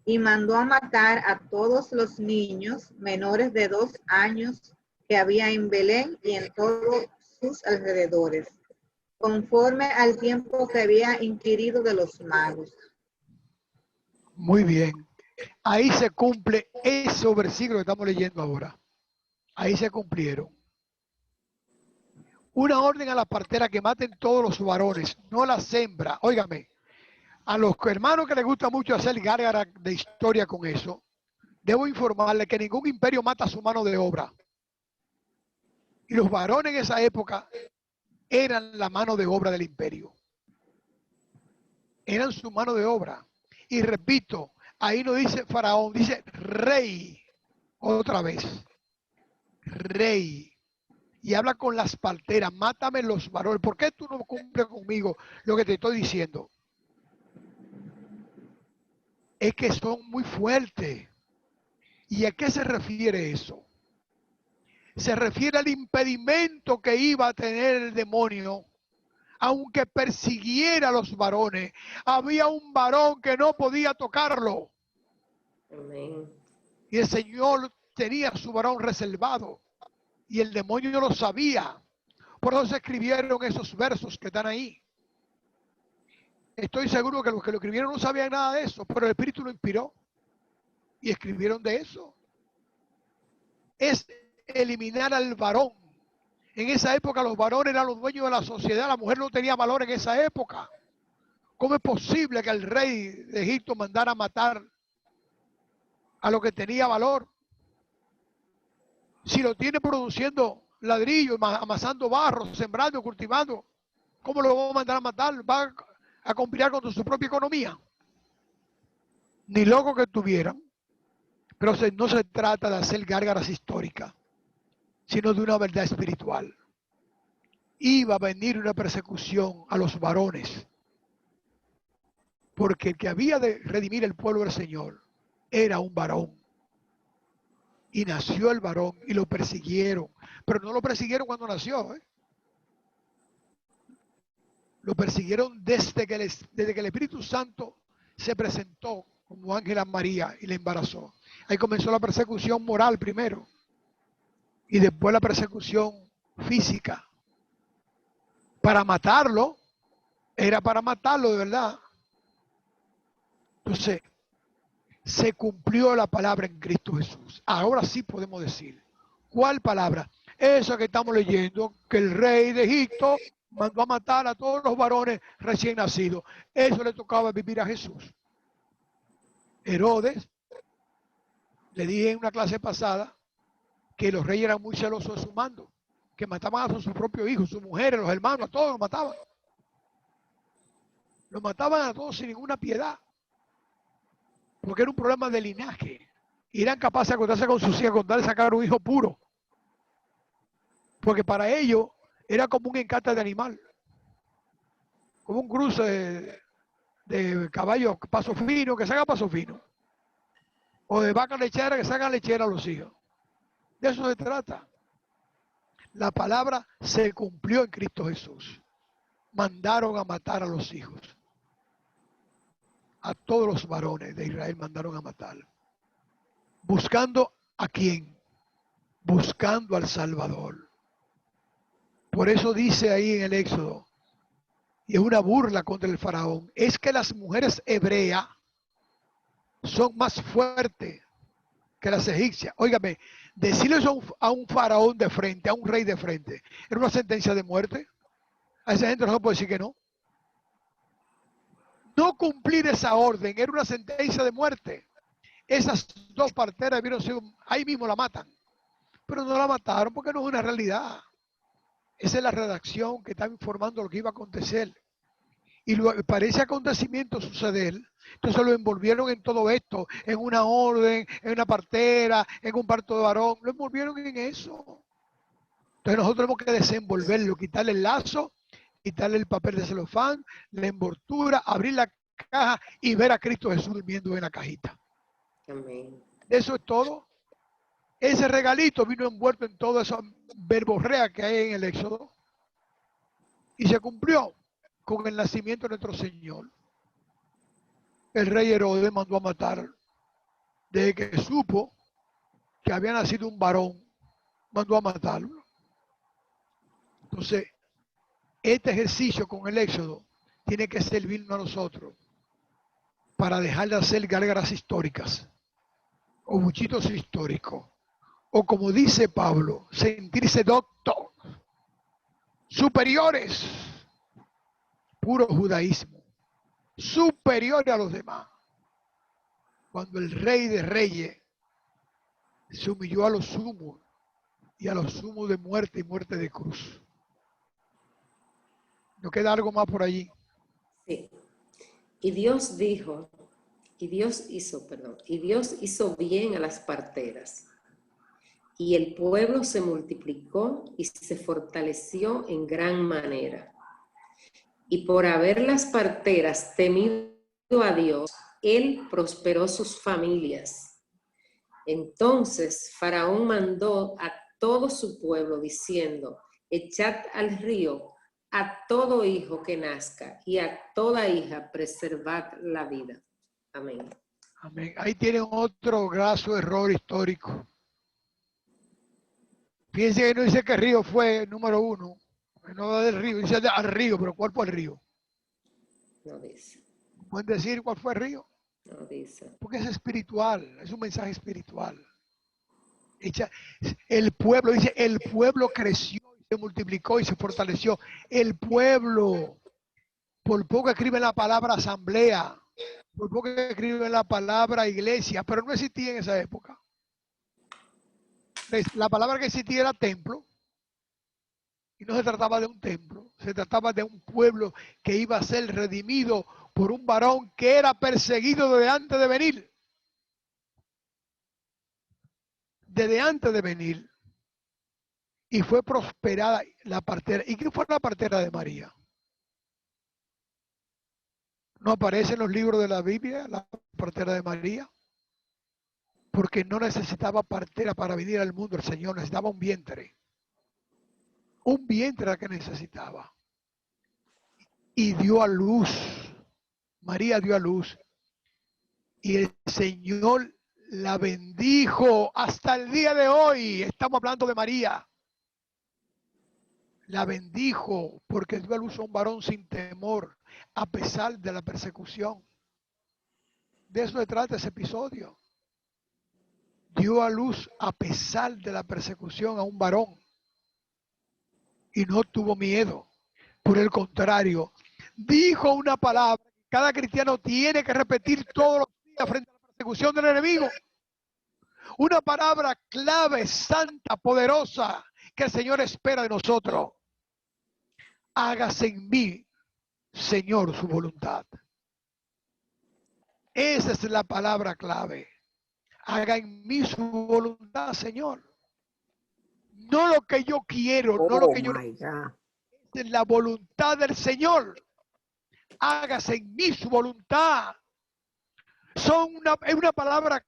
y mandó a matar a todos los niños menores de 2 años que había en Belén y en todos sus alrededores, conforme al tiempo que había inquirido de los magos.
Muy bien. Ahí se cumple esos versículos que estamos leyendo ahora. Ahí se cumplieron. Una orden a la partera que maten todos los varones, no las hembras. Óigame, a los hermanos que les gusta mucho hacer gárgara de historia con eso, debo informarles que ningún imperio mata a su mano de obra. Y los varones en esa época eran la mano de obra del imperio. Eran su mano de obra. Y repito, ahí no dice faraón, dice rey. Otra vez. Rey. Y habla con las parteras, mátame los varones. ¿Por qué tú no cumples conmigo lo que te estoy diciendo? Es que son muy fuertes. ¿Y a qué se refiere eso? Se refiere al impedimento que iba a tener el demonio, aunque persiguiera a los varones. Había un varón que no podía tocarlo.
Amén.
Y el Señor tenía a su varón reservado. Y el demonio lo sabía. Por eso se escribieron esos versos que están ahí. Estoy seguro que los que lo escribieron no sabían nada de eso, pero el Espíritu lo inspiró. Y escribieron de eso. Es eliminar al varón. En esa época los varones eran los dueños de la sociedad. La mujer no tenía valor en esa época. ¿Cómo es posible que el rey de Egipto mandara a matar a lo que tenía valor? Si lo tiene produciendo ladrillo, amasando barro, sembrando, cultivando, ¿cómo lo va a mandar a matar? ¿Va a compilar con su propia economía? Ni loco que tuvieran. Pero no se trata de hacer gárgaras históricas, sino de una verdad espiritual. Iba a venir una persecución a los varones, porque el que había de redimir el pueblo del Señor era un varón. Y nació el varón y lo persiguieron. Pero no lo persiguieron cuando nació. Lo persiguieron desde que el Espíritu Santo se presentó como ángel a María y le embarazó. Ahí comenzó la persecución moral primero. y después la persecución física. Para matarlo, era para matarlo de verdad. Entonces, se cumplió la palabra en Cristo Jesús. Ahora sí podemos decir. ¿Cuál palabra? Esa que estamos leyendo, que el rey de Egipto mandó a matar a todos los varones recién nacidos. Eso le tocaba vivir a Jesús. Herodes, le dije en una clase pasada, que los reyes eran muy celosos de su mando, que mataban a sus propios hijos, sus mujeres, los hermanos, a todos los mataban. Los mataban a todos sin ninguna piedad, porque era un problema de linaje. Y eran capaces de acostarse con sus hijas, con tal de sacar un hijo puro, porque para ellos era como un encarte de animal, como un cruce de caballos paso fino, que saca paso fino, o de vaca lechera, que sacan lechera a los hijos. De eso se trata. La palabra se cumplió en Cristo Jesús. Mandaron a matar a los hijos. A todos los varones de Israel mandaron a matar. ¿Buscando a quién? Buscando al Salvador. Por eso dice ahí en el Éxodo, y es una burla contra el faraón, es que las mujeres hebreas son más fuertes que las egipcias. Óigame, decirle eso a un faraón de frente, a un rey de frente, ¿era una sentencia de muerte? A esa gente no se puede decir que no. No cumplir esa orden era una sentencia de muerte. Esas dos parteras vieron, ahí mismo la matan. Pero no la mataron porque no es una realidad. Esa es la redacción que está informando lo que iba a acontecer. Y para ese acontecimiento suceder, entonces lo envolvieron en todo esto, en una orden, en una partera, en un parto de varón, lo envolvieron en eso. Entonces nosotros tenemos que desenvolverlo, quitarle el lazo, quitarle el papel de celofán, la envoltura, abrir la caja y ver a Cristo Jesús durmiendo en la cajita.
Amén.
Eso es todo. Ese regalito vino envuelto en toda esa verborrea que hay en el Éxodo y se cumplió con el nacimiento de nuestro Señor. El rey Herodes mandó a matar, desde que supo que había nacido un varón, mandó a matarlo. Entonces, este ejercicio con el Éxodo tiene que servirnos a nosotros para dejar de hacer gárgaras históricas o buchitos históricos, o como dice Pablo, sentirse doctor, superiores, puro judaísmo, superior a los demás. Cuando el rey de reyes se humilló a los sumos y a los sumos de muerte y muerte de cruz. ¿No queda algo más por allí?
Sí. Y Dios hizo bien a las parteras. Y el pueblo se multiplicó y se fortaleció en gran manera. Y por haber las parteras temido a Dios, Él prosperó sus familias. Entonces Faraón mandó a todo su pueblo diciendo, echad al río a todo hijo que nazca y a toda hija preservad la vida. Amén.
Amén. Ahí tienen otro graso error histórico. Fíjense que no dice que el río fue número uno. No del río, dice al río, pero ¿cuál fue el río?
No dice.
¿Pueden decir cuál fue el río?
No dice.
Porque es espiritual, es un mensaje espiritual. El pueblo, dice, el pueblo creció y se multiplicó y se fortaleció. El pueblo, por poco escriben la palabra asamblea, por poco escriben la palabra iglesia, pero no existía en esa época. La palabra que existía era templo, y no se trataba de un templo, se trataba de un pueblo que iba a ser redimido por un varón que era perseguido desde antes de venir. Desde antes de venir. Y fue prosperada la partera. ¿Y quién fue la partera de María? ¿No aparece en los libros de la Biblia la partera de María? Porque no necesitaba partera para venir al mundo el Señor, necesitaba un vientre. Un vientre era que necesitaba. Y dio a luz. María dio a luz. Y el Señor la bendijo hasta el día de hoy. Estamos hablando de María. La bendijo porque dio a luz a un varón sin temor, a pesar de la persecución. De eso se trata ese episodio. Dio a luz a pesar de la persecución a un varón y no tuvo miedo. Por el contrario, dijo una palabra que cada cristiano tiene que repetir todos los días frente a la persecución del enemigo. Una palabra clave, santa, poderosa, que el Señor espera de nosotros. Hágase en mí, Señor, su voluntad. Esa es la palabra clave. Haga en mí su voluntad, Señor. No lo que yo quiero, no lo que yo necesito. Es la voluntad del Señor. Hágase en mí su voluntad. Es una palabra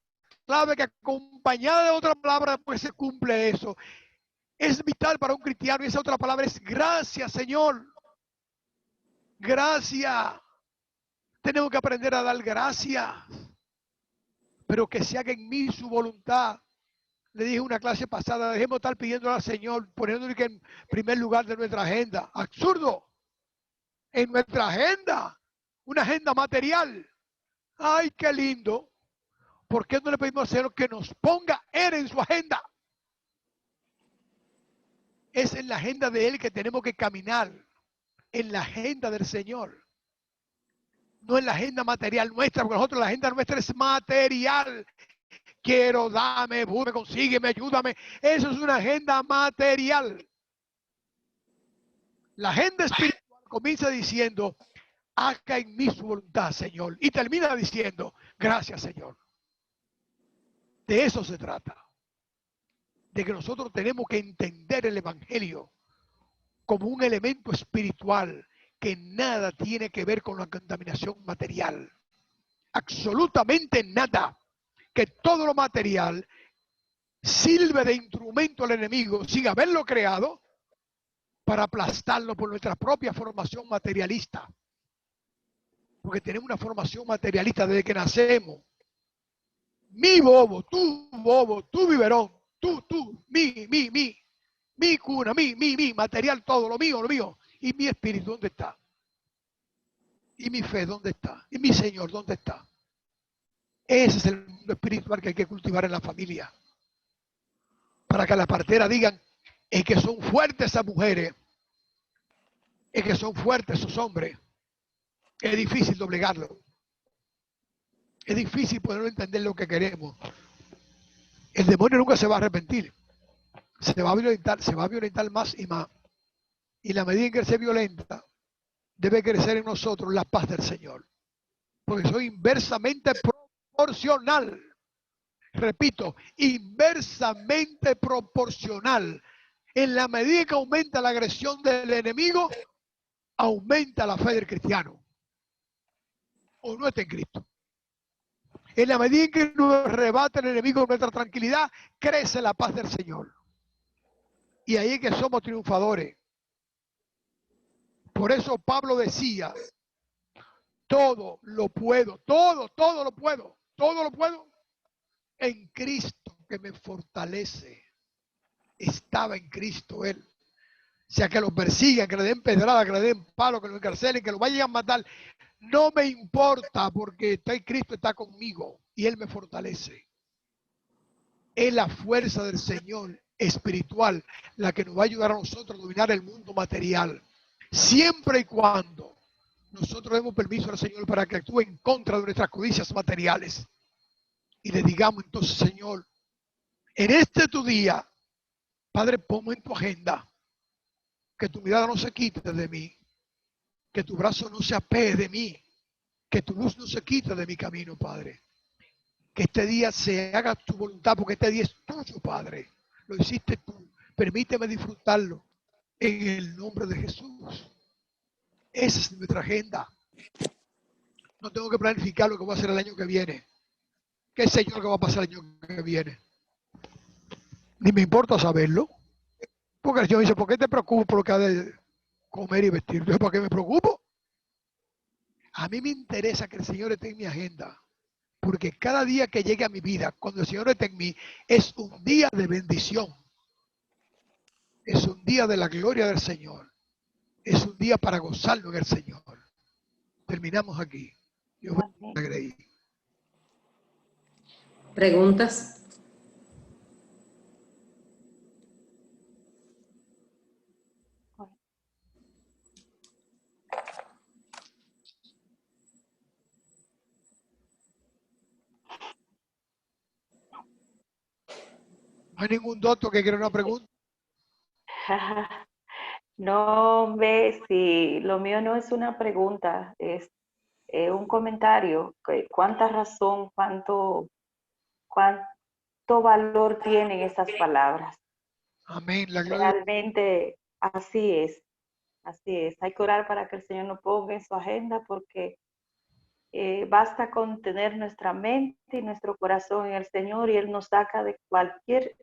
clave que acompañada de otra palabra pues se cumple eso. Es vital para un cristiano y esa otra palabra es gracias, Señor. Gracias. Tenemos que aprender a dar gracias. Pero que se haga en mí su voluntad. Le dije en una clase pasada, dejemos de estar pidiendo al Señor, poniéndole que en primer lugar de nuestra agenda. Absurdo. En nuestra agenda. Una agenda material. Ay, qué lindo. ¿Por qué no le pedimos al Señor que nos ponga Él en su agenda? Es en la agenda de Él que tenemos que caminar. En la agenda del Señor. No en la agenda material nuestra, porque nosotros la agenda nuestra es material. Quiero, dame, me consígueme, ayúdame. Eso es una agenda material. La agenda espiritual comienza diciendo, haga en mí su voluntad, Señor. Y termina diciendo, gracias, Señor. De eso se trata. De que nosotros tenemos que entender el Evangelio como un elemento espiritual que nada tiene que ver con la contaminación material. Absolutamente nada. Que todo lo material sirve de instrumento al enemigo sin haberlo creado para aplastarlo por nuestra propia formación materialista. Porque tenemos una formación materialista desde que nacemos. Mi bobo, tu biberón, tú, mi cuna, mi, material, todo, lo mío. ¿Y mi espíritu dónde está? ¿Y mi fe dónde está? ¿Y mi Señor dónde está? Ese es el mundo espiritual que hay que cultivar en la familia. Para que las parteras digan, es que son fuertes esas mujeres, es que son fuertes esos hombres. Es difícil doblegarlo. Es difícil poder entender lo que queremos. El demonio nunca se va a arrepentir. Se va a violentar más y más. Y la medida en que se violenta, debe crecer en nosotros la paz del Señor. Porque soy inversamente proporcional. Repito, inversamente proporcional. En la medida que aumenta la agresión del enemigo, aumenta la fe del cristiano. O no está en Cristo. En la medida en que nos arrebata el enemigo nuestra tranquilidad, crece la paz del Señor. Y ahí es que somos triunfadores. Por eso Pablo decía, todo lo puedo en Cristo que me fortalece. Estaba en Cristo él. O sea, que lo persigan, que le den pedrada, que le den palo, que lo encarcelen, que lo vayan a matar. No me importa porque Cristo está conmigo y Él me fortalece. Es la fuerza del Señor espiritual la que nos va a ayudar a nosotros a dominar el mundo material. Siempre y cuando nosotros demos permiso al Señor para que actúe en contra de nuestras codicias materiales. Y le digamos entonces, Señor, en este tu día, Padre, pongo en tu agenda que tu mirada no se quite de mí, que tu brazo no se apee de mí, que tu luz no se quite de mi camino, Padre. Que este día se haga tu voluntad, porque este día es tuyo, Padre. Lo hiciste tú. Permíteme disfrutarlo en el nombre de Jesús. Esa es nuestra agenda. No tengo que planificar lo que voy a hacer el año que viene. ¿Qué sé yo lo que va a pasar el año que viene? Ni me importa saberlo. Porque el Señor dice, ¿por qué te preocupas por lo que ha de comer y vestir? Entonces, ¿por qué me preocupo? A mí me interesa que el Señor esté en mi agenda. porque cada día que llegue a mi vida, cuando el Señor esté en mí, es un día de bendición. Es un día de la gloria del Señor. Es un día para gozarlo en el Señor. Terminamos aquí. Dios bendiga a Grey.
¿Preguntas?
¿No hay ningún doctor que quiera una pregunta?
No, ve, si lo mío no es una pregunta, es un comentario. ¿Cuánta razón, cuánto valor tienen esas palabras?
Amén. La gloria.
Realmente así es, así es. Hay que orar para que el Señor nos ponga en su agenda porque basta con tener nuestra mente y nuestro corazón en el Señor y Él nos saca de cualquier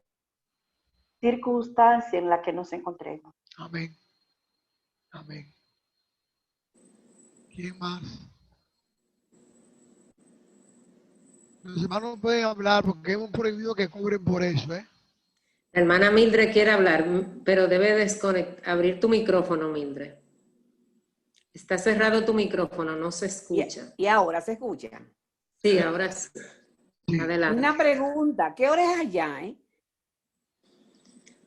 circunstancia en la que nos encontremos.
Amén. Amén. ¿Quién más? Los hermanos pueden hablar porque hemos prohibido que cobren por eso, ¿eh?
La hermana Mildred quiere hablar, pero debe abrir tu micrófono, Mildred. Está cerrado tu micrófono, no se escucha.
Y ahora se escucha.
Sí, ahora sí.
Sí.
Adelante.
Una pregunta, ¿qué hora es allá,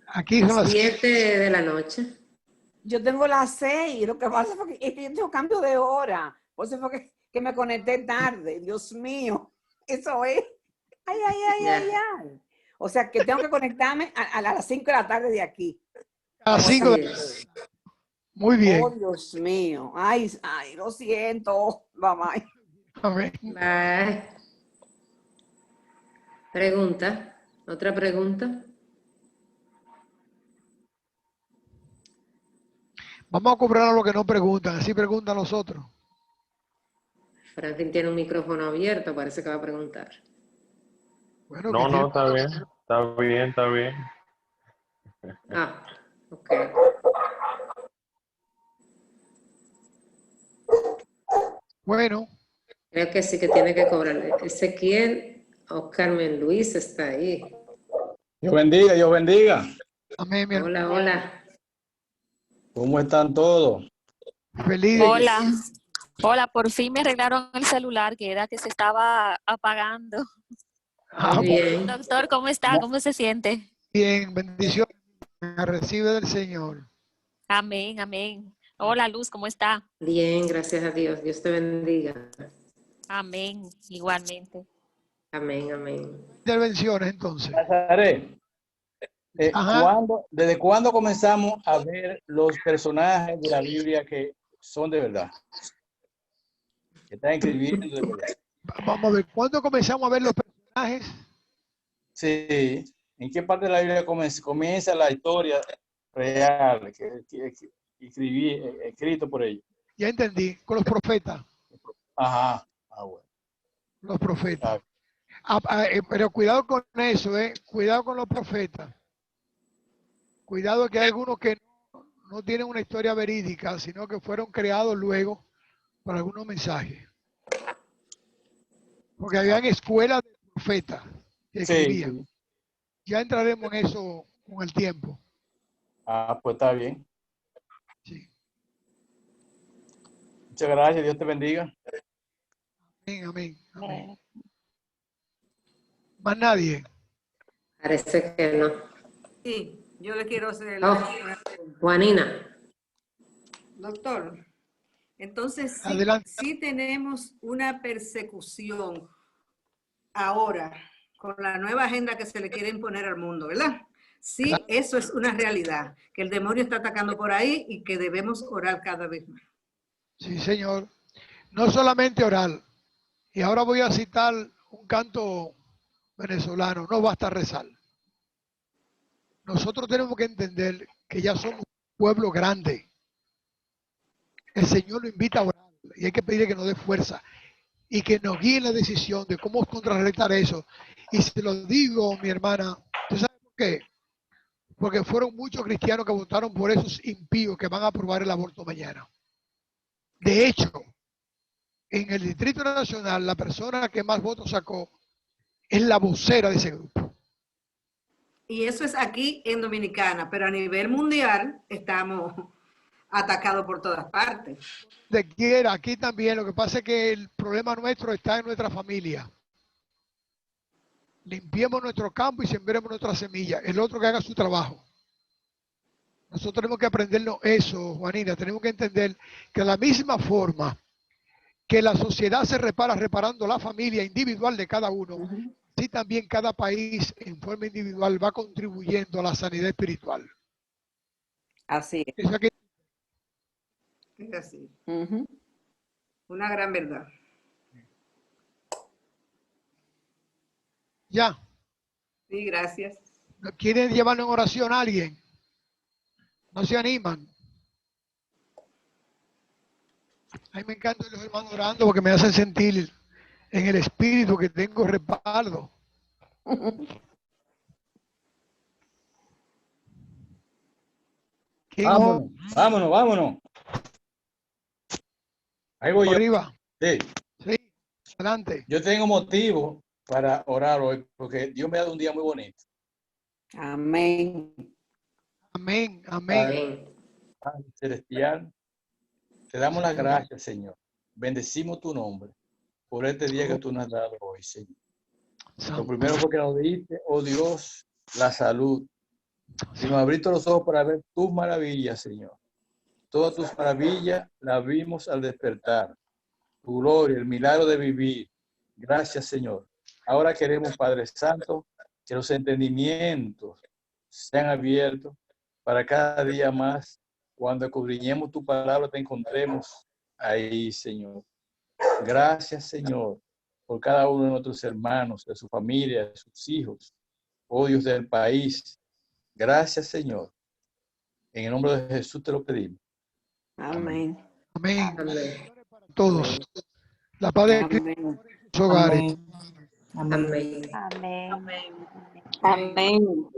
Aquí son las
7 de la noche.
Yo tengo las 6, lo que pasa es que yo tengo cambio de hora, por eso fue que me conecté tarde, Dios mío, eso es, ay. O sea, que tengo que conectarme a las 5 de la tarde de aquí.
a las 5 de la tarde. Muy bien.
Oh, Dios mío, ay, lo siento, bye.
Amén.
Bye. Pregunta. ¿Otra pregunta?
Vamos a cobrar a los que no preguntan, así preguntan los otros.
Franklin tiene un micrófono abierto, parece que va a preguntar.
Bueno,
No, está bien. Está bien.
Ah, ok.
Bueno.
Creo que sí que tiene que cobrarle. Ezequiel o Carmen Luis está ahí.
Dios bendiga, Dios bendiga.
Amén, mi hermano.
Hola, hola.
¿Cómo están todos?
Feliz.
Hola, por fin me arreglaron el celular, que era que se estaba apagando.
Muy bien.
Doctor, ¿cómo está? ¿Cómo se siente?
Bien, bendición. Recibe del Señor.
Amén, amén. Hola, Luz, ¿cómo está?
Bien, gracias a Dios. Dios te bendiga.
Amén, igualmente.
Amén, amén.
Intervenciones, entonces.
Nazaret, ¿desde cuándo comenzamos a ver los personajes de la Biblia que son de verdad? Que están escribiendo de verdad.
Vamos a ver, ¿cuándo comenzamos a ver los personajes?
Sí. ¿En qué parte de la Biblia comienza la historia real que escrito por ellos?
Ya entendí, con los profetas.
Ajá. Bueno.
Los profetas. Pero cuidado con eso, cuidado con los profetas. Cuidado que hay algunos que no tienen una historia verídica, sino que fueron creados luego por algunos mensajes. Porque habían escuelas de profetas que escribían. Sí. Ya entraremos en eso con el tiempo.
Pues está bien.
Sí.
Muchas gracias, Dios te bendiga.
Amén. ¿Más nadie?
Parece que no.
Sí, yo le quiero hacer
una pregunta. Juanina.
Doctor, entonces sí tenemos una persecución ahora con la nueva agenda que se le quiere imponer al mundo, ¿verdad? Sí, eso es una realidad, que el demonio está atacando por ahí y que debemos orar cada vez más.
Sí, señor. No solamente orar. Y ahora voy a citar un canto venezolano, no basta rezar. Nosotros tenemos que entender que ya somos un pueblo grande. El Señor nos invita a orar y hay que pedirle que nos dé fuerza y que nos guíe en la decisión de cómo contrarrestar eso. Y se lo digo, mi hermana, ¿tú sabes por qué? Porque fueron muchos cristianos que votaron por esos impíos que van a aprobar el aborto mañana. De hecho, en el Distrito Nacional, la persona que más votos sacó es la vocera de ese grupo.
Y eso es aquí en Dominicana, pero a nivel mundial estamos atacados por todas partes.
De quiera, aquí también. Lo que pasa es que el problema nuestro está en nuestra familia. Limpiemos nuestro campo y sembremos nuestra semilla. El otro que haga su trabajo. Nosotros tenemos que aprendernos eso, Juanina. Tenemos que entender que de la misma forma que la sociedad se repara reparando la familia individual de cada uno, así también cada país en forma individual va contribuyendo a la sanidad espiritual.
Así es.
Eso aquí,
Es así. Una gran verdad.
ya.
Sí, gracias.
¿Quieren llevarlo en oración a alguien? No se animan. A mí me encanta los hermanos orando porque me hacen sentir en el espíritu que tengo respaldo.
Vámonos, vámonos, vámonos. Ahí voy yo.
Arriba.
Sí.
Sí, adelante.
Yo tengo motivo para orar hoy porque Dios me ha dado un día muy bonito.
Amén.
Amén, amén.
Padre celestial, te damos las gracias, Señor. Bendecimos tu nombre por este día que tú nos has dado hoy, Señor. Lo primero porque nos diste, oh Dios, la salud. Y nos abriste los ojos para ver tus maravillas, Señor. Todas tus maravillas las vimos al despertar. Tu gloria, el milagro de vivir. Gracias, Señor. Ahora queremos, Padre Santo, que los entendimientos sean abiertos para cada día más. Cuando escudriñemos tu palabra, te encontremos ahí, Señor. Gracias, Señor, por cada uno de nuestros hermanos, de su familia, de sus hijos, oh Dios del país. Gracias, Señor. En el nombre de Jesús te lo pedimos.
Amén.
Amén.
Amén.
Todos. La paz de Cristo en sus hogares.
Amén.
Amén.
Amén.